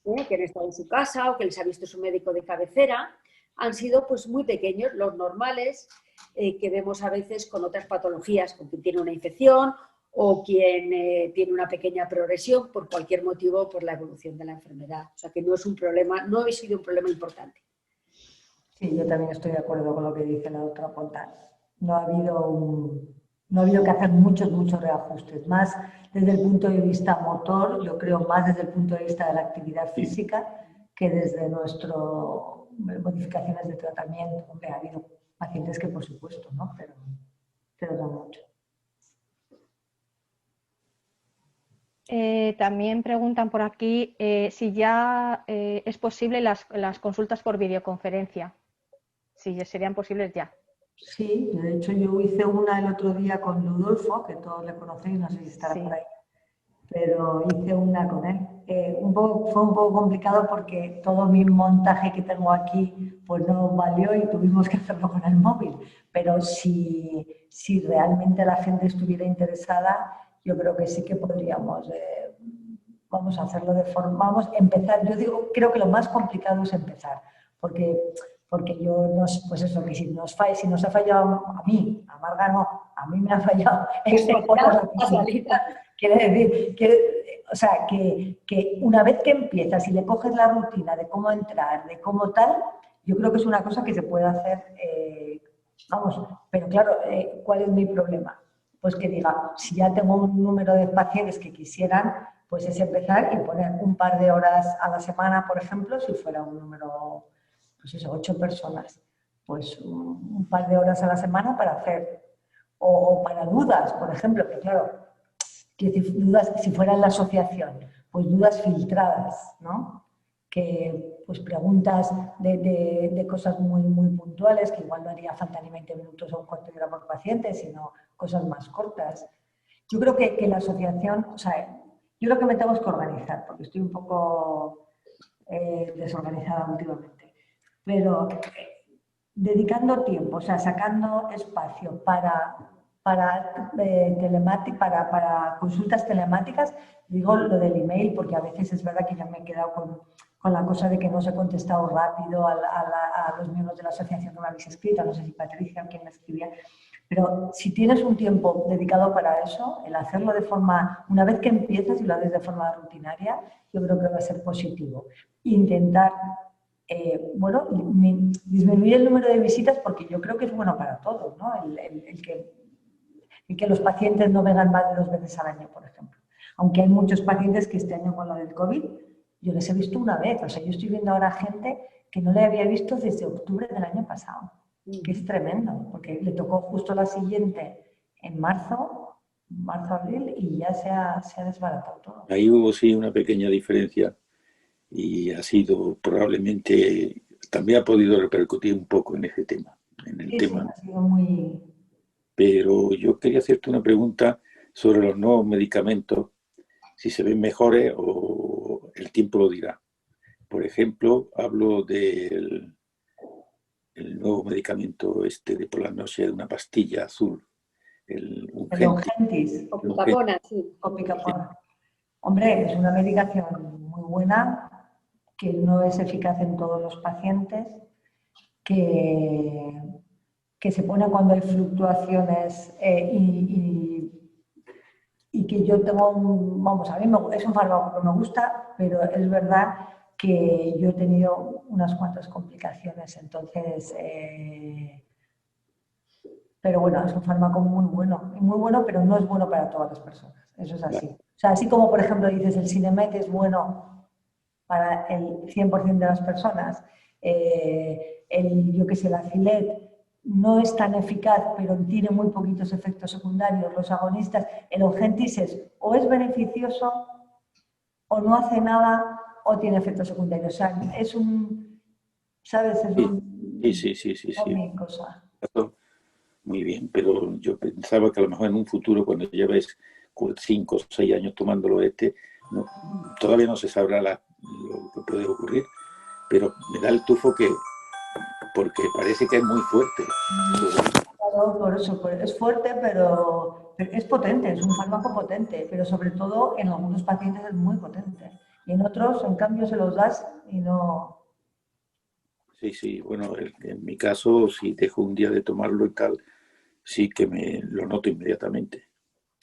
S3: que han estado en su casa o que les ha visto su médico de cabecera, han sido pues muy pequeños, los normales que vemos a veces con otras patologías, con quien tiene una infección o quien tiene una pequeña progresión por cualquier motivo por la evolución de la enfermedad. O sea que no es un problema, no ha sido un problema importante.
S2: Sí, yo también estoy de acuerdo con lo que dice la doctora Fontán. No ha habido que hacer muchos reajustes, más desde el punto de vista motor, yo creo más desde el punto de vista de la actividad física que desde nuestras modificaciones de tratamiento. Hombre, ha habido pacientes que por supuesto, ¿no? Pero no mucho.
S1: También preguntan por aquí si ya es posible las consultas por videoconferencia, si ya serían posibles ya.
S2: Sí, de hecho yo hice una el otro día con Ludolfo, que todos le conocéis, no sé si estará por ahí, pero hice una con él. Fue un poco complicado porque todo mi montaje que tengo aquí pues no valió y tuvimos que hacerlo con el móvil, pero si realmente la gente estuviera interesada, yo creo que sí que podríamos, vamos a hacerlo de forma, vamos a empezar, creo que lo más complicado es empezar, porque yo, pues eso, que si nos ha fallado a mí, a Marga no, a mí me ha fallado quiere decir, o sea, que una vez que empiezas y le coges la rutina de cómo entrar, de cómo tal, yo creo que es una cosa que se puede hacer, vamos, pero claro, ¿cuál es mi problema? Pues que diga, si ya tengo un número de pacientes que quisieran, pues es empezar y poner un par de horas a la semana, por ejemplo, si fuera un número, pues eso, 8 personas, pues un par de horas a la semana para hacer, o para dudas, por ejemplo, que claro, dudas, si fuera en la asociación, pues dudas filtradas, ¿no? Que pues preguntas de cosas muy puntuales, que igual no haría falta ni 20 minutos o un cuarto de hora por paciente, sino cosas más cortas. Yo creo que la asociación, o sea, yo creo que me tengo que organizar, porque estoy un poco desorganizada últimamente, pero dedicando tiempo, o sea, sacando espacio para consultas telemáticas, digo lo del email, porque a veces es verdad que ya me he quedado con la cosa de que no os he contestado rápido a los miembros de la asociación que me habéis escrito, no sé si Patricia o quién me escribía, pero si tienes un tiempo dedicado para eso, el hacerlo de forma, una vez que empiezas y lo haces de forma rutinaria, yo creo que va a ser positivo. Intentar, bueno, disminuir el número de visitas porque yo creo que es bueno para todos, ¿no? El que los pacientes no vengan más de 2 veces al año, por ejemplo. Aunque hay muchos pacientes que este año con lo del COVID, yo les he visto una vez. O sea, yo estoy viendo ahora gente que no le había visto desde octubre del año pasado, que es tremendo, porque le tocó justo la siguiente en marzo, abril, y ya se ha desbaratado todo.
S6: Ahí hubo sí una pequeña diferencia y ha sido probablemente, también ha podido repercutir un poco en ese tema, en el tema.
S2: Sí, ha sido muy...
S6: Pero yo quería hacerte una pregunta sobre los nuevos medicamentos, si se ven mejores o el tiempo lo dirá. Por ejemplo, hablo del nuevo medicamento este de por la noche, de una pastilla azul, el
S2: Ungentis.
S3: Opicapona, sí.
S2: Opicapona. Hombre, es una medicación muy buena, que no es eficaz en todos los pacientes, que se pone cuando hay fluctuaciones y que yo tengo, vamos, a mí es un fármaco que me gusta, pero es verdad que yo he tenido unas cuantas complicaciones, entonces, pero bueno, es un fármaco muy bueno, pero no es bueno para todas las personas, eso es así. O sea, así como, por ejemplo, dices, el Sinemet es bueno para el 100% de las personas, yo qué sé, la Acilet no es tan eficaz, pero tiene muy poquitos efectos secundarios, los agonistas, el Ungentis o es beneficioso o no hace nada o tiene efectos secundarios. O sea, es un, ¿sabes? Es
S6: sí.
S2: Cosa.
S6: Muy bien, pero yo pensaba que a lo mejor en un futuro, cuando lleves 5 o 6 años tomándolo no, todavía no se sabrá lo que puede ocurrir, pero me da el tufo porque parece que es muy fuerte.
S2: Claro, por eso, es fuerte, pero es potente, es un fármaco potente, pero sobre todo en algunos pacientes es muy potente. Y en otros, en cambio, se los das y no...
S6: Sí, bueno, en mi caso, si dejo un día de tomarlo y tal, sí que me lo noto inmediatamente,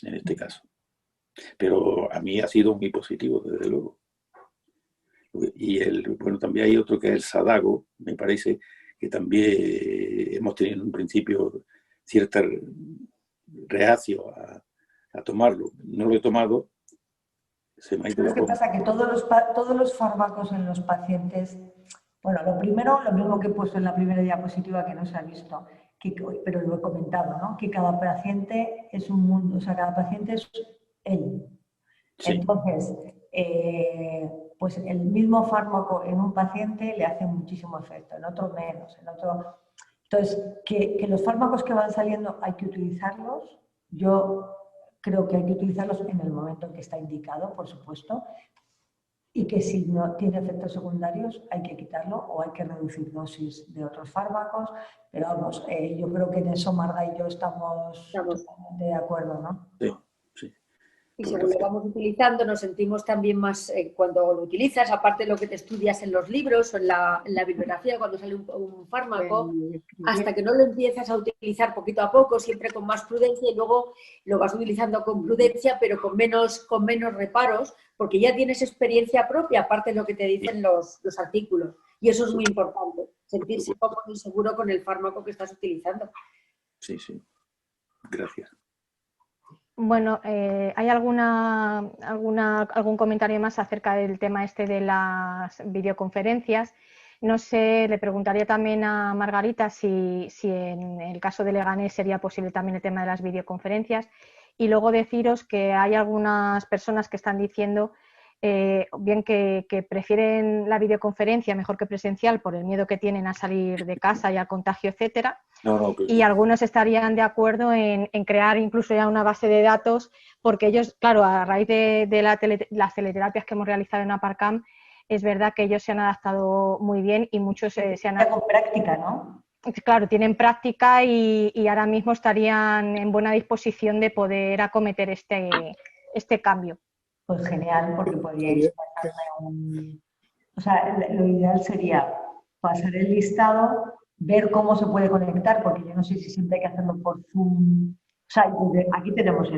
S6: en este caso. Pero a mí ha sido muy positivo, desde luego. Y bueno, también hay otro que es el Sadago, me parece que también hemos tenido en un principio cierta reacio a tomarlo. No lo he tomado, se me ha ido la
S2: ¿Qué pasa? Que todos los fármacos en los pacientes, bueno, lo primero, lo mismo que he puesto en la primera diapositiva que no se ha visto, pero lo he comentado, ¿no? Que cada paciente es un mundo, o sea, cada paciente es él. Sí. Entonces, pues el mismo fármaco en un paciente le hace muchísimo efecto, en otro menos, en otro... Entonces, que los fármacos que van saliendo hay que utilizarlos. Yo creo que hay que utilizarlos en el momento en que está indicado, por supuesto, y que si no tiene efectos secundarios hay que quitarlo o hay que reducir dosis de otros fármacos. Pero vamos, yo creo que en eso Marga y yo estamos totalmente de acuerdo, ¿no?
S6: Sí.
S3: Y según lo vamos utilizando, nos sentimos también más, cuando lo utilizas, aparte de lo que te estudias en los libros o en la bibliografía, cuando sale un fármaco, hasta que no lo empiezas a utilizar poquito a poco, siempre con más prudencia, y luego lo vas utilizando con prudencia, pero con menos reparos, porque ya tienes experiencia propia, aparte de lo que te dicen los artículos. Y eso es muy importante, sentirse cómodo y seguro con el fármaco que estás utilizando.
S6: Sí. Gracias.
S1: Bueno, ¿hay algún comentario más acerca del tema este de las videoconferencias? No sé, le preguntaría también a Margarita si en el caso de Leganés sería posible también el tema de las videoconferencias. Y luego deciros que hay algunas personas que están diciendo bien que prefieren la videoconferencia mejor que presencial por el miedo que tienen a salir de casa y al contagio, etcétera. Y algunos estarían de acuerdo en crear incluso ya una base de datos, porque ellos, claro, a raíz de las teleterapias que hemos realizado en Aparcam, es verdad que ellos se han adaptado muy bien y muchos se han...
S2: Con práctica, ¿no?
S1: Claro, tienen práctica y ahora mismo estarían en buena disposición de poder acometer este cambio.
S2: Pues genial, porque podríais pasarme O sea, lo ideal sería pasar el listado, ver cómo se puede conectar, porque yo no sé si siempre hay que hacerlo por Zoom. O sea, aquí tenemos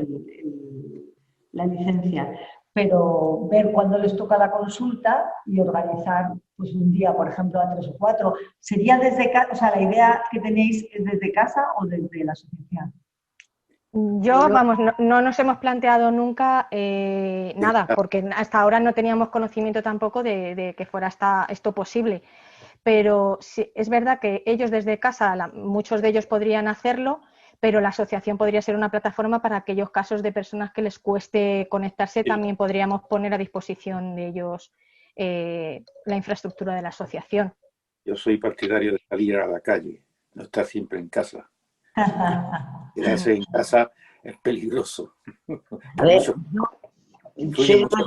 S2: la licencia, pero ver cuándo les toca la consulta y organizar pues, un día, por ejemplo, a 3 o 4. ¿Sería desde casa? O sea, ¿la idea que tenéis es desde casa o desde la asociación?
S1: Yo, vamos, no nos hemos planteado nunca nada, porque hasta ahora no teníamos conocimiento tampoco de que fuera esto posible. Pero sí, es verdad que ellos desde casa, muchos de ellos podrían hacerlo, pero la asociación podría ser una plataforma para aquellos casos de personas que les cueste conectarse, también podríamos poner a disposición de ellos la infraestructura de la asociación.
S6: Yo soy partidario de salir a la calle, no estar siempre en casa. Quedarse en casa es peligroso.
S7: A ver,
S6: Influye mucho.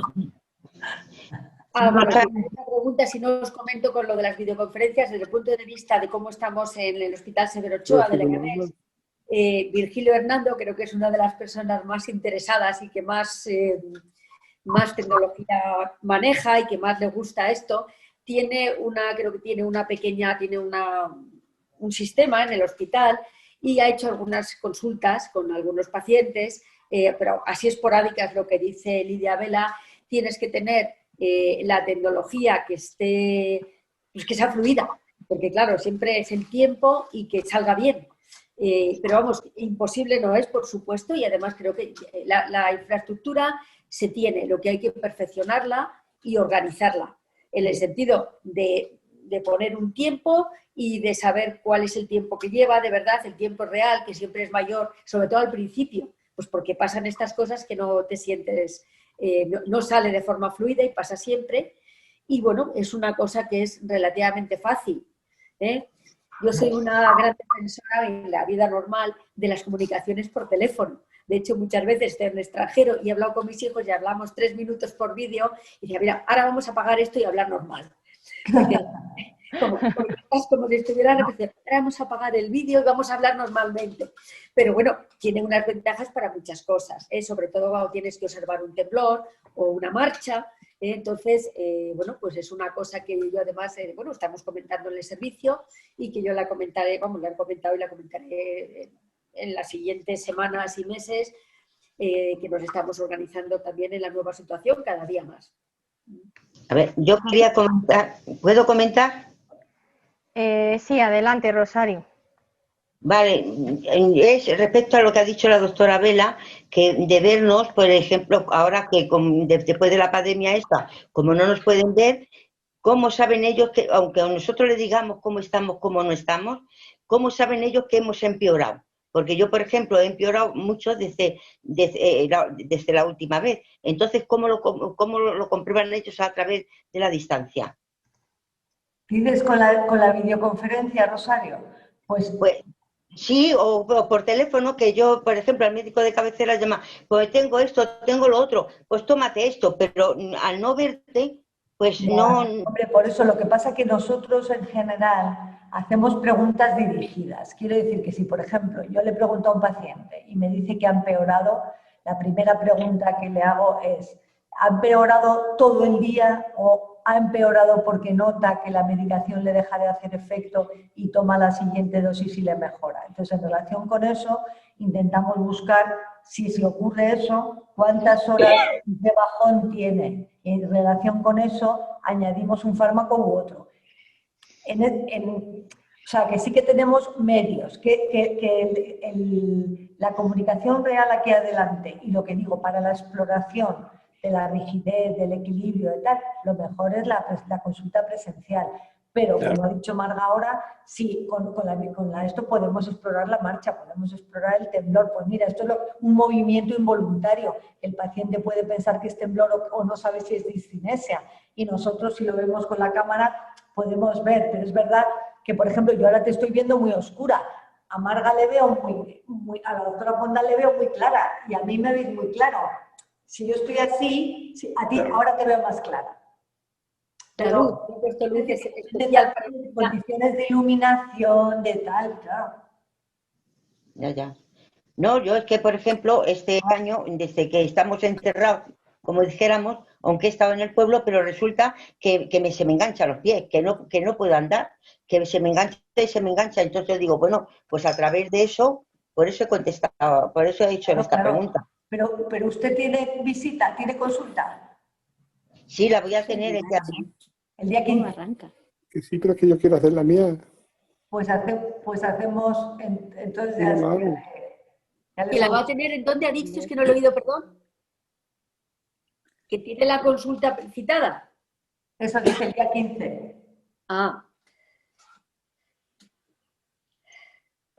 S3: Bueno, una pregunta, si no os comento con lo de las videoconferencias, desde el punto de vista de cómo estamos en el Hospital Severo Ochoa de Leganés, Virgilio Hernando creo que es una de las personas más interesadas y que más tecnología maneja y que más le gusta esto. Creo que tiene un sistema en el hospital y ha hecho algunas consultas con algunos pacientes, pero así esporádicas, lo que dice Lidia Vela, tienes que tener la tecnología que sea fluida, porque claro, siempre es el tiempo y que salga bien. Pero vamos, imposible no es, por supuesto, y además creo que la infraestructura se tiene, lo que hay que perfeccionarla y organizarla, en el sentido de poner un tiempo y de saber cuál es el tiempo que lleva, de verdad, el tiempo real, que siempre es mayor, sobre todo al principio, pues porque pasan estas cosas que no te sientes, no sale de forma fluida y pasa siempre. Y bueno, es una cosa que es relativamente fácil, ¿eh? Yo soy una gran defensora en la vida normal de las comunicaciones por teléfono. De hecho, muchas veces estoy en el extranjero y he hablado con mis hijos y hablamos 3 minutos por vídeo y decía, mira, ahora vamos a apagar esto y hablar normal. Como si estuvieran repitiendo, ahora vamos a apagar el vídeo y vamos a hablar normalmente. Pero bueno, tiene unas ventajas para muchas cosas, sobre todo cuando tienes que observar un temblor o una marcha. Entonces, bueno, pues es una cosa que yo además, bueno, estamos comentando en el servicio y que yo la comentaré, vamos, la he comentado y la comentaré en las siguientes semanas y meses, que nos estamos organizando también en la nueva situación cada día más.
S7: A ver, yo quería comentar, ¿puedo comentar?
S1: Sí, adelante, Rosario.
S7: Vale, es respecto a lo que ha dicho la doctora Vela, que de vernos, por ejemplo, ahora que después de la pandemia esta, como no nos pueden ver, ¿cómo saben ellos que, aunque a nosotros les digamos cómo estamos, cómo no estamos, cómo saben ellos que hemos empeorado? Porque yo, por ejemplo, he empeorado mucho desde la última vez. Entonces, ¿cómo lo comprueban ellos a través de la distancia?
S2: ¿Dices con la videoconferencia, Rosario? Pues
S7: sí, o por teléfono, que yo, por ejemplo, al médico de cabecera llama, pues tengo esto, tengo lo otro, pues tómate esto, pero al no verte, pues
S2: ya,
S7: no...
S2: Hombre, por eso lo que pasa es que nosotros en general hacemos preguntas dirigidas. Quiero decir que si, por ejemplo, yo le pregunto a un paciente y me dice que ha empeorado, la primera pregunta que le hago es, ¿ha empeorado todo el día o ha empeorado porque nota que la medicación le deja de hacer efecto y toma la siguiente dosis y le mejora? Entonces, en relación con eso, intentamos buscar, si ocurre eso, cuántas horas de bajón tiene. En relación con eso, añadimos un fármaco u otro. O sea, que sí que tenemos medios, la comunicación real aquí adelante y lo que digo, para la exploración de la rigidez, del equilibrio y tal, lo mejor es la consulta presencial. Pero, como ha dicho Marga ahora, sí, con esto podemos explorar la marcha, podemos explorar el temblor. Pues mira, esto es un movimiento involuntario. El paciente puede pensar que es temblor o no sabe si es discinesia. Y nosotros, si lo vemos con la cámara, podemos ver. Pero es verdad que, por ejemplo, yo ahora te estoy viendo muy oscura. A Marga le veo a la doctora Ponda le veo muy clara y a mí me veis muy claro. Si yo estoy así, a ti ahora te veo más clara. Pero especial para condiciones de iluminación, de tal, claro.
S7: Ya. No, yo es que, por ejemplo, este año, desde que estamos encerrados, como dijéramos, aunque he estado en el pueblo, pero resulta que se me enganchan los pies, que no puedo andar, que se me engancha y se me engancha. Entonces yo digo, bueno, pues a través de eso, por eso he contestado, por eso he hecho esta pregunta.
S2: Pero usted tiene visita, tiene consulta.
S7: Sí, la voy a tener
S2: el día 15.
S8: Arranca.
S9: Que sí, pero es que yo quiero hacer la mía.
S2: Pues hacemos, entonces...
S9: Sí,
S3: ¿Que la va a tener en dónde ha dicho? Es que no lo he oído, perdón. ¿Que tiene la consulta citada?
S2: Eso dice el día 15.
S3: Ah.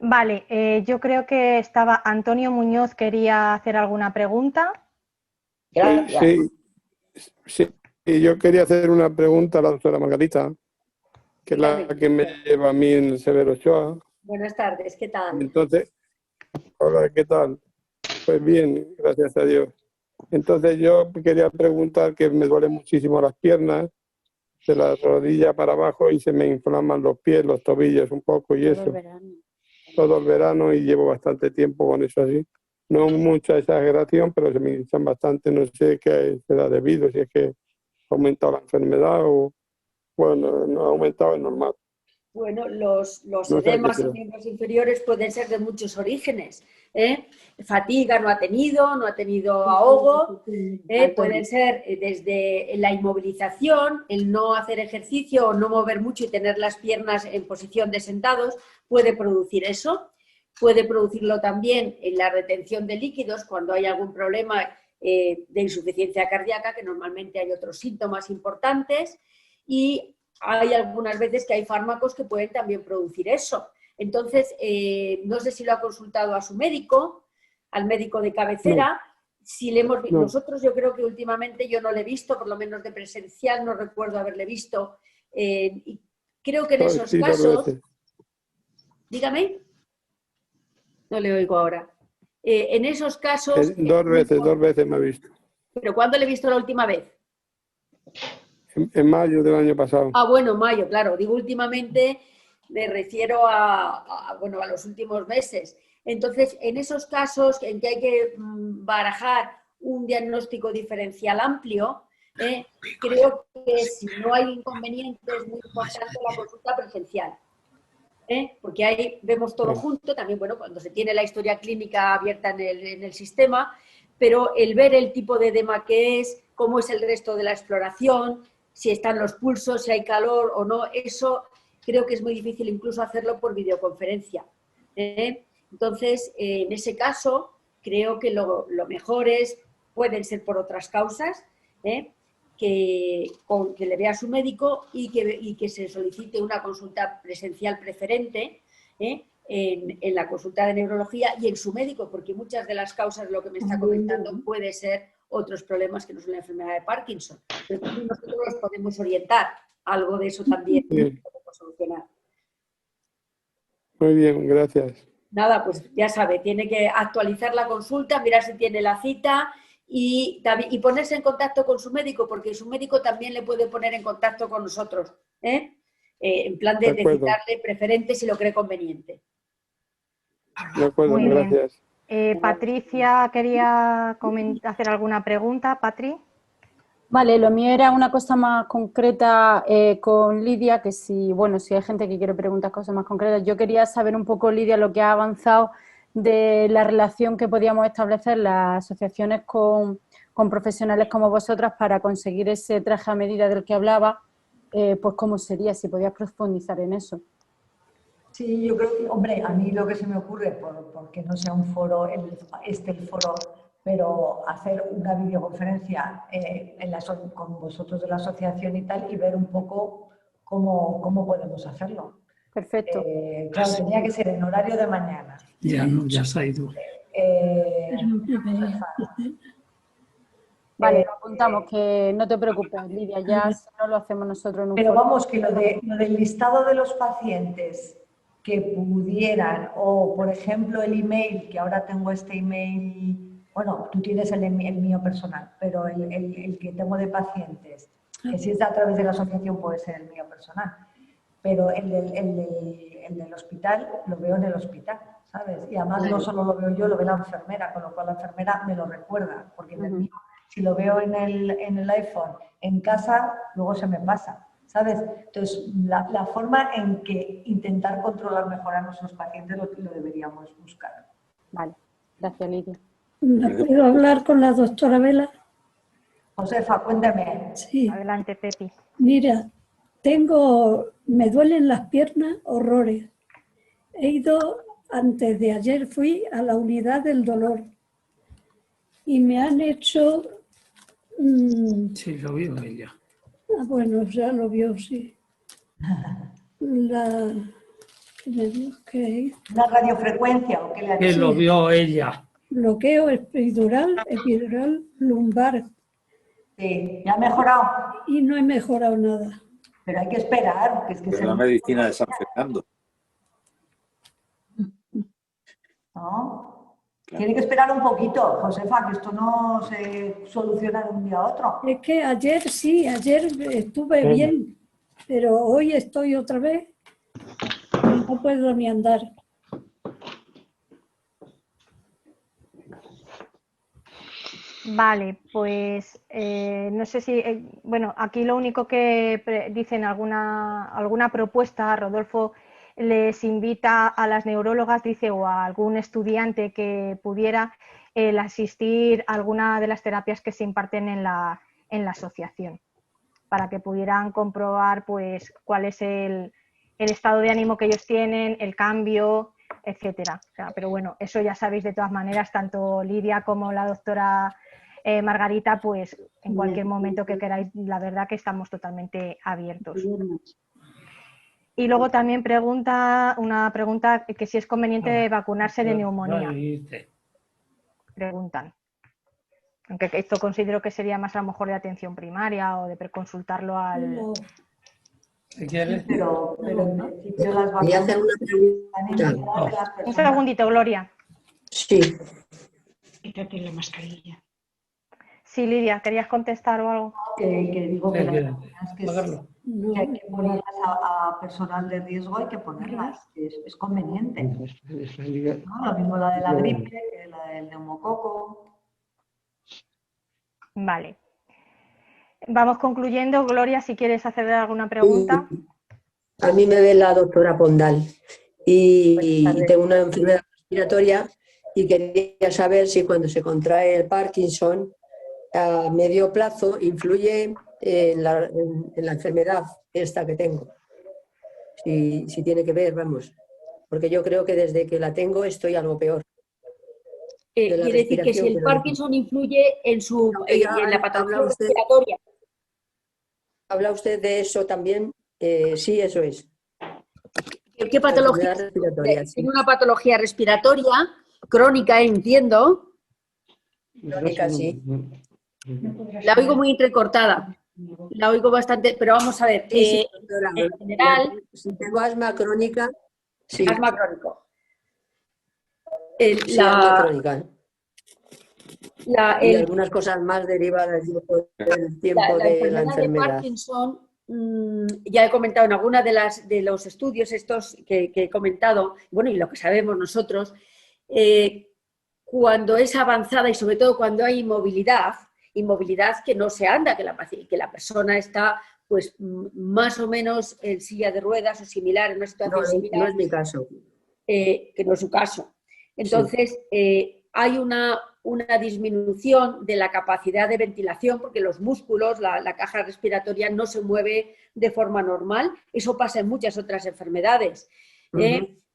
S1: Vale, yo creo que estaba Antonio Muñoz, quería hacer alguna pregunta.
S9: Sí, yo quería hacer una pregunta a la doctora Margarita, que es la que me lleva a mí en el Severo Ochoa.
S3: Buenas tardes, ¿qué tal?
S9: Entonces, hola, ¿qué tal? Pues bien, gracias a Dios. Entonces yo quería preguntar que me duelen muchísimo las piernas, de la rodilla para abajo y se me inflaman los pies, los tobillos un poco y eso. Todo el verano y llevo bastante tiempo con eso así. No mucha exageración, pero se me hinchan bastante, no sé qué será debido, si es que ha aumentado la enfermedad o, bueno, no ha aumentado, es normal.
S3: Bueno, los
S9: No sé
S3: edemas
S9: qué
S3: en miembros inferiores pueden ser de muchos orígenes. Fatiga no ha tenido ahogo, pueden ser desde la inmovilización, el no hacer ejercicio o no mover mucho y tener las piernas en posición de sentados, puede producir eso. Puede producirlo también en la retención de líquidos cuando hay algún problema de insuficiencia cardíaca, que normalmente hay otros síntomas importantes, y hay algunas veces que hay fármacos que pueden también producir eso. Entonces, no sé si lo ha consultado a su médico, al médico de cabecera. No. Si le hemos visto, nosotros yo creo que últimamente yo no le he visto, por lo menos de presencial, no recuerdo haberle visto. Y creo que en esos casos... Dígame. No le oigo ahora. En esos casos...
S9: Dos veces me ha visto.
S3: ¿Pero cuándo le he visto la última vez?
S9: En mayo del año pasado.
S3: Ah, bueno, mayo, claro. Digo últimamente, me refiero a los últimos meses. Entonces, en esos casos en que hay que barajar un diagnóstico diferencial amplio, creo que si no hay inconveniente es muy importante la consulta presencial. Porque ahí vemos todo junto, también cuando se tiene la historia clínica abierta en el sistema, pero el ver el tipo de edema que es, cómo es el resto de la exploración, si están los pulsos, si hay calor o no, eso creo que es muy difícil incluso hacerlo por videoconferencia. Entonces, en ese caso, creo que lo mejor pueden ser por otras causas, que le vea a su médico y que se solicite una consulta presencial preferente en la consulta de neurología y en su médico, porque muchas de las causas de lo que me está comentando puede ser otros problemas que no son la enfermedad de Parkinson. Pero nosotros los podemos orientar, algo de eso también podemos solucionar.
S9: Muy bien, gracias.
S3: Nada, pues ya sabe, tiene que actualizar la consulta, mirar si tiene la cita y ponerse en contacto con su médico, porque su médico también le puede poner en contacto con nosotros, en plan de citarle preferente si lo cree conveniente.
S9: De acuerdo, gracias.
S1: Patricia quería hacer alguna pregunta. Patri.
S8: Vale, lo mío era una cosa más concreta con Lidia, que si hay gente que quiere preguntar cosas más concretas. Yo quería saber un poco, Lidia, lo que ha avanzado de la relación que podíamos establecer las asociaciones con profesionales como vosotras para conseguir ese traje a medida del que hablaba, pues cómo sería, si podías profundizar en eso.
S2: Sí, yo creo que, hombre, a mí lo que se me ocurre, porque no sea un foro, el foro, pero hacer una videoconferencia con vosotros de la asociación y tal, y ver un poco cómo podemos hacerlo.
S8: Perfecto.
S2: Claro, tenía que ser en horario de mañana.
S4: Ya se ha ido.
S8: Vale, lo apuntamos, que no te preocupes, Lidia, ya si no lo hacemos nosotros en un
S2: Pero
S8: foro.
S2: vamos, que lo del listado de los pacientes que pudieran, o por ejemplo el email, que ahora tengo este email, bueno, tú tienes el mío personal, pero el que tengo de pacientes, que si es a través de la asociación puede ser el mío personal, pero el del hospital lo veo en el hospital, ¿sabes? Y además no solo lo veo yo, lo ve la enfermera, con lo cual la enfermera me lo recuerda, porque en el mío Si lo veo en el iPhone, en casa, luego se me pasa, ¿sabes? Entonces, la forma en que intentar controlar mejor a nuestros pacientes lo deberíamos buscar.
S8: Vale, gracias Lidia.
S10: ¿Puedo hablar con la doctora Vela?
S2: Josefa, cuéntame.
S10: Sí.
S1: Adelante, Pepi.
S10: Mira, me duelen las piernas horrores. He ido, antes de ayer fui a la unidad del dolor y me han hecho...
S4: Sí, lo vio ella.
S10: Bueno, ya lo vio, sí. ¿Qué me dio? ¿Qué?
S2: ¿Una radiofrecuencia o qué le ha
S4: Que
S2: dicho?
S4: lo vio ella.
S10: Bloqueo epidural lumbar.
S2: Sí, ¿ya ha mejorado?
S10: Y no he mejorado nada.
S2: Pero hay que esperar. Que es que
S6: Es la medicina de San Fernando.
S2: ¿No? Claro. Tiene que esperar un poquito, Josefa, que esto no se soluciona de un día a otro.
S10: Es que ayer estuve bien, pero hoy estoy otra vez y no puedo ni andar.
S1: Vale, pues no sé si, bueno, aquí lo único que dicen alguna propuesta, Rodolfo les invita a las neurólogas, dice, o a algún estudiante que pudiera el asistir a alguna de las terapias que se imparten en la asociación, para que pudieran comprobar pues cuál es el estado de ánimo que ellos tienen, el cambio, etcétera. O sea, pero bueno, eso ya sabéis de todas maneras, tanto Lidia como la doctora Margarita, pues en cualquier momento que queráis, la verdad que estamos totalmente abiertos. Y luego también una pregunta que si es conveniente vacunarse de neumonía. Preguntan. Aunque esto considero que sería más a lo mejor de atención primaria o de preconsultarlo al...
S10: No.
S2: Sí, pero en principio las
S11: Voy a hacer una
S2: pregunta.
S1: Un segundito, Gloria.
S11: Sí.
S12: Quítate la mascarilla.
S1: Sí, Lidia, ¿querías contestar o algo?
S2: Que digo que,
S4: que
S2: hay que ponerlas a personal de riesgo, hay que ponerlas, es conveniente. ¿No? Lo mismo la de la gripe que la del neumococo.
S1: Vale. Vamos concluyendo. Gloria, si quieres hacer alguna pregunta.
S11: A mí me ve la doctora Pondal y tengo una enfermedad respiratoria y quería saber si cuando se contrae el Parkinson a medio plazo influye en la enfermedad esta que tengo. Si tiene que ver, vamos. Porque yo creo que desde que la tengo estoy algo peor.
S3: Quiere decir que si el Parkinson influye en la patología respiratoria.
S11: ¿Habla usted de eso también? Sí, eso es.
S3: ¿Qué patología? Tiene una patología respiratoria crónica, entiendo.
S11: Crónica, sí.
S3: La oigo muy entrecortada. La oigo bastante, pero vamos a ver.
S11: Sí,
S3: en general.
S11: Si tengo asma crónica, sí.
S3: Asma crónico.
S11: Asma crónica. Y algunas cosas más derivadas del tiempo de la enfermedad.
S3: De Parkinson, ya he comentado en alguna de los estudios estos que he comentado, bueno, y lo que sabemos nosotros, cuando es avanzada y sobre todo cuando hay inmovilidad que no se anda, que la persona está pues más o menos en silla de ruedas o similar, en una situación similar.
S11: No es mi caso.
S3: Que no es su caso. Entonces, hay una disminución de la capacidad de ventilación porque los músculos, la caja respiratoria no se mueve de forma normal. Eso pasa en muchas otras enfermedades.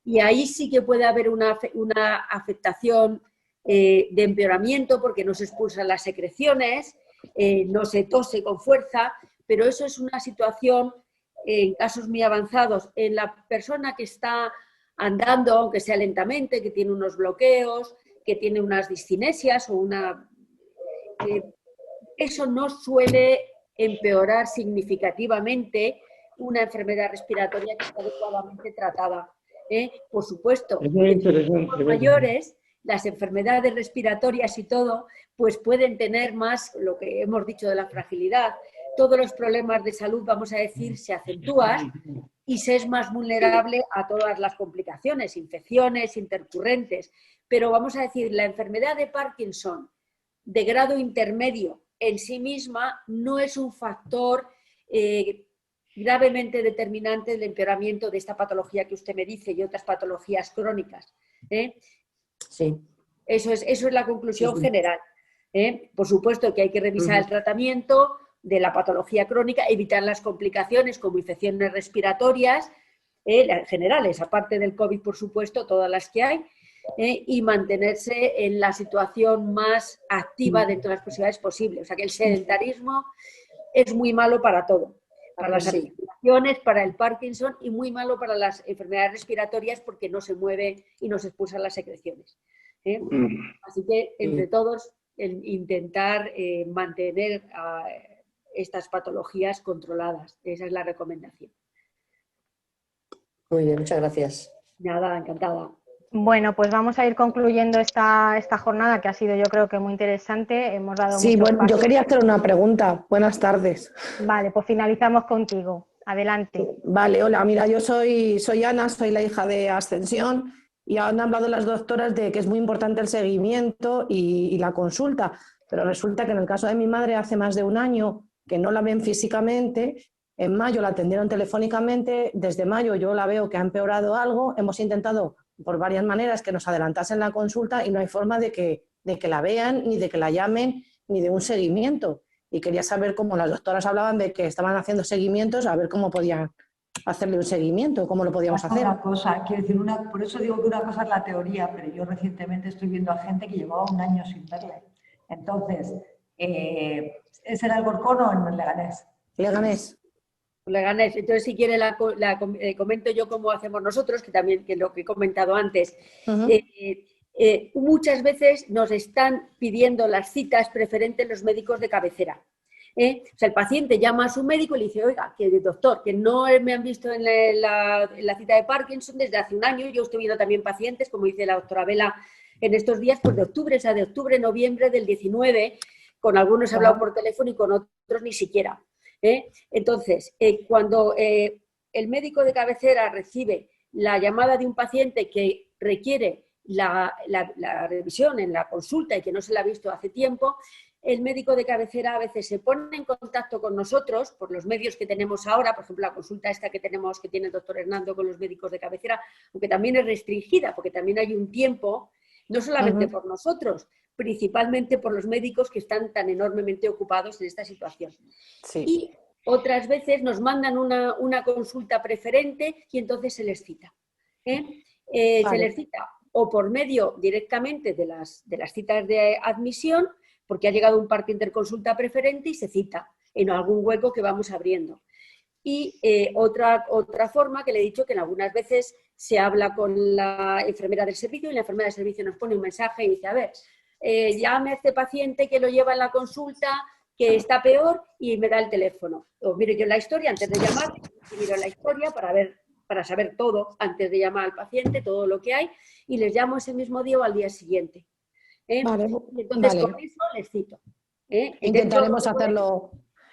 S3: Y ahí sí que puede haber una afectación de empeoramiento porque no se expulsan las secreciones, no se tose con fuerza, pero eso es una situación en casos muy avanzados. En la persona que está andando, aunque sea lentamente, que tiene unos bloqueos, que tiene unas discinesias o eso no suele empeorar significativamente una enfermedad respiratoria que está adecuadamente tratada. Por supuesto, en los mayores, las enfermedades respiratorias y todo, pues pueden tener más lo que hemos dicho de la fragilidad. Todos los problemas de salud, vamos a decir, se acentúan y se es más vulnerable a todas las complicaciones, infecciones, intercurrentes. Pero vamos a decir, la enfermedad de Parkinson de grado intermedio en sí misma no es un factor gravemente determinante del empeoramiento de esta patología que usted me dice y otras patologías crónicas.
S11: Sí.
S3: Eso es la conclusión
S11: Sí, sí.
S3: general. Por supuesto que hay que revisar el tratamiento de la patología crónica, evitar las complicaciones como infecciones respiratorias generales, aparte del COVID, por supuesto, todas las que hay, y mantenerse en la situación más activa dentro de las posibilidades posibles. O sea que el sedentarismo es muy malo para todo, para las articulaciones, para el Parkinson y muy malo para las enfermedades respiratorias porque no se mueve y no se expulsan las secreciones. Así que entre todos intentar mantener estas patologías controladas. Esa es la recomendación.
S11: Muy bien, muchas gracias.
S3: Nada, encantada.
S1: Bueno, pues vamos a ir concluyendo esta jornada que ha sido, yo creo que muy interesante. Hemos dado
S13: Sí,
S1: muchos
S13: bueno, yo
S1: pasos.
S13: quería hacer una pregunta. Buenas tardes.
S1: Vale, pues finalizamos contigo. Adelante.
S13: Vale, hola, mira, yo soy Ana, soy la hija de Ascensión y han hablado las doctoras de que es muy importante el seguimiento y la consulta, pero resulta que en el caso de mi madre hace más de un año que no la ven físicamente. En mayo la atendieron telefónicamente, desde mayo yo la veo que ha empeorado algo, hemos intentado por varias maneras que nos adelantasen la consulta y no hay forma de que la vean, ni de que la llamen, ni de un seguimiento. Y quería saber cómo las doctoras hablaban de que estaban haciendo seguimientos, a ver cómo podían hacerle un seguimiento, cómo lo podíamos hacer.
S2: Una cosa, quiero decir, por eso digo que una cosa es la teoría, pero yo recientemente estoy viendo a gente que llevaba un año sin verle. Entonces, ¿es en Alcorcón o en Leganés?
S13: Leganés.
S3: Leganés. Entonces, si quiere, comento yo cómo hacemos nosotros, que también que lo que he comentado antes. Muchas veces nos están pidiendo las citas preferentes los médicos de cabecera. O sea, el paciente llama a su médico y le dice, oiga, que doctor, que no me han visto en la cita de Parkinson desde hace un año. Yo estoy viendo también pacientes, como dice la doctora Vela, en estos días, pues de octubre, o sea, de octubre, noviembre del 19, con algunos he hablado por teléfono y con otros ni siquiera. Entonces, cuando el médico de cabecera recibe la llamada de un paciente que requiere la revisión en la consulta y que no se la ha visto hace tiempo, el médico de cabecera a veces se pone en contacto con nosotros por los medios que tenemos ahora, por ejemplo, la consulta esta que tenemos, que tiene el doctor Hernando con los médicos de cabecera, aunque también es restringida, porque también hay un tiempo, no solamente por nosotros, principalmente por los médicos que están tan enormemente ocupados en esta situación. Sí. Y otras veces nos mandan una consulta preferente y entonces se les cita. Vale. Se les cita o por medio directamente de las citas de admisión, porque ha llegado un par de interconsulta preferente y se cita en algún hueco que vamos abriendo. Y otra forma que le he dicho, que en algunas veces se habla con la enfermera del servicio y la enfermera del servicio nos pone un mensaje y dice, a ver, llame a este paciente que lo lleva en la consulta, que está peor, y me da el teléfono. O miro yo la historia antes de llamar, miro la historia para saber todo antes de llamar al paciente, todo lo que hay, y les llamo ese mismo día o al día siguiente.
S13: Vale,
S3: entonces, con eso les cito.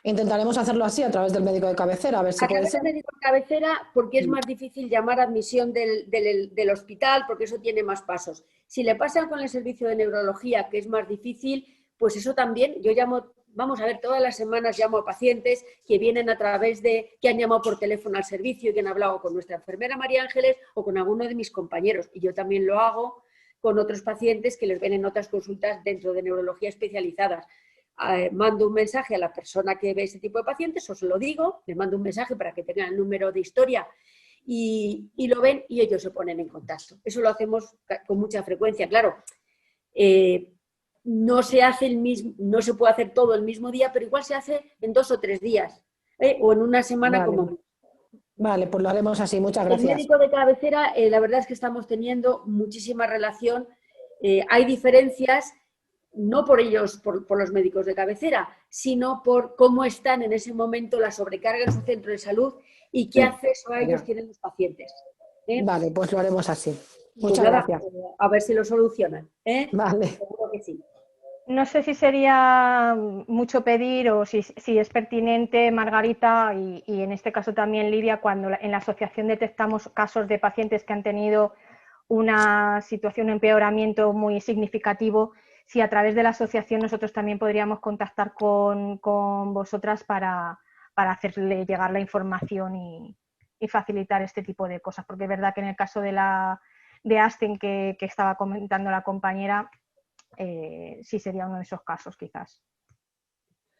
S13: Intentaremos hacerlo así a través del médico de cabecera, a ver si puede ser.
S3: A través del médico de cabecera, porque es más difícil llamar a admisión del hospital, porque eso tiene más pasos. Si le pasan con el servicio de neurología, que es más difícil, pues eso también, yo llamo, vamos a ver, todas las semanas llamo a pacientes que vienen a través que han llamado por teléfono al servicio y que han hablado con nuestra enfermera María Ángeles o con alguno de mis compañeros. Y yo también lo hago con otros pacientes que les ven en otras consultas dentro de neurología especializadas. Mando un mensaje a la persona que ve ese tipo de pacientes, os lo digo, les mando un mensaje para que tengan el número de historia y lo ven y ellos se ponen en contacto. Eso lo hacemos con mucha frecuencia. Claro, no se puede hacer todo el mismo día, pero igual se hace en 2 o 3 días o en una semana como...
S13: Vale, pues lo haremos así, muchas gracias.
S3: El médico de cabecera, la verdad es que estamos teniendo muchísima relación. Hay diferencias, no por ellos, por los médicos de cabecera, sino por cómo están en ese momento la sobrecarga en su centro de salud y qué acceso a ellos tienen los pacientes.
S13: Vale, pues lo haremos así. Muchas
S3: pues nada,
S13: gracias.
S3: A ver si lo solucionan.
S13: Vale.
S3: Seguro que sí.
S1: No sé si sería mucho pedir o si es pertinente, Margarita, y en este caso también Lidia, cuando en la asociación detectamos casos de pacientes que han tenido una situación de empeoramiento muy significativo, si a través de la asociación nosotros también podríamos contactar con vosotras para hacerle llegar la información y facilitar este tipo de cosas, porque es verdad que en el caso de Asten que estaba comentando la compañera, sí sería uno de esos casos quizás.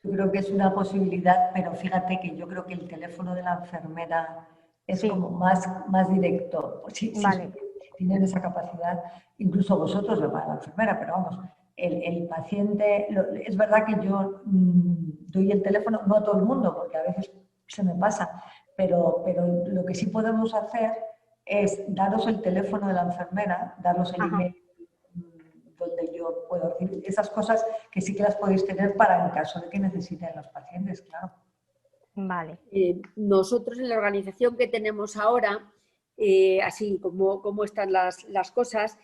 S2: Yo creo que es una posibilidad, pero fíjate que yo creo que el teléfono de la enfermera es como más directo. Si tienen esa capacidad, incluso vosotros, la enfermera, pero vamos, el paciente, es verdad que yo doy el teléfono, no a todo el mundo, porque a veces se me pasa, pero lo que sí podemos hacer es daros el teléfono de la enfermera, daros el email donde yo puedo decir esas cosas que sí que las podéis tener para en caso de que necesiten los pacientes, claro.
S1: Vale.
S3: Nosotros en la organización que tenemos ahora, así como están las cosas,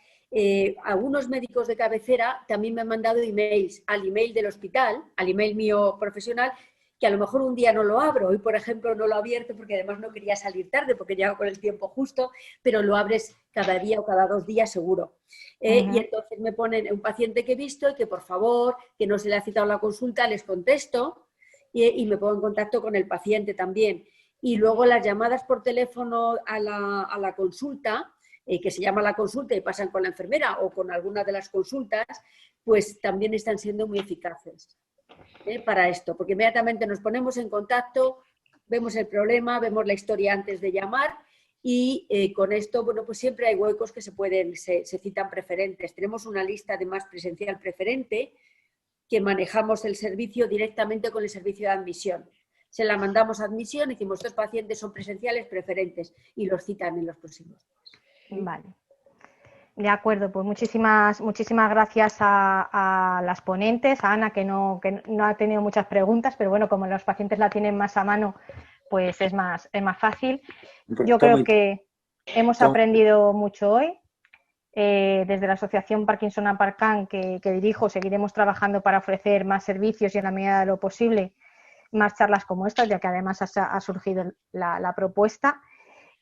S3: algunos médicos de cabecera también me han mandado emails al email del hospital, al email mío profesional, que a lo mejor un día no lo abro. Hoy, por ejemplo, no lo he abierto porque además no quería salir tarde porque llego con el tiempo justo, pero lo abres cada día o cada 2 días seguro. Y entonces me ponen un paciente que he visto y que por favor, que no se le ha citado la consulta, les contesto y me pongo en contacto con el paciente también. Y luego las llamadas por teléfono a la consulta, que se llama la consulta y pasan con la enfermera o con alguna de las consultas, pues también están siendo muy eficaces. Para esto, porque inmediatamente nos ponemos en contacto, vemos el problema, vemos la historia antes de llamar y con esto, bueno, pues siempre hay huecos que se citan preferentes. Tenemos una lista de más presencial preferente que manejamos el servicio directamente con el servicio de admisión. Se la mandamos a admisión y decimos, estos pacientes son presenciales preferentes y los citan en los próximos días.
S1: Vale. De acuerdo, pues muchísimas gracias a las ponentes, a Ana que no ha tenido muchas preguntas, pero bueno, como los pacientes la tienen más a mano, pues es más fácil. Yo creo que hemos aprendido mucho hoy. Desde la Asociación Parkinson-Aparcán que dirijo, seguiremos trabajando para ofrecer más servicios y en la medida de lo posible más charlas como estas, ya que además ha surgido la propuesta.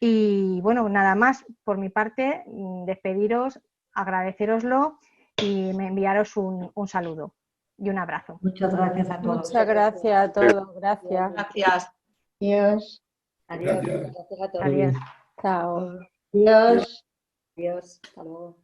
S1: Y bueno, nada más por mi parte, despediros, agradeceroslo y enviaros un saludo y un abrazo.
S2: Muchas gracias a todos.
S8: Muchas gracias a todos. Gracias.
S5: Gracias.
S7: Adiós.
S3: Adiós. Gracias a todos.
S1: Adiós.
S8: Chao.
S7: Adiós.
S3: Adiós. Hasta luego.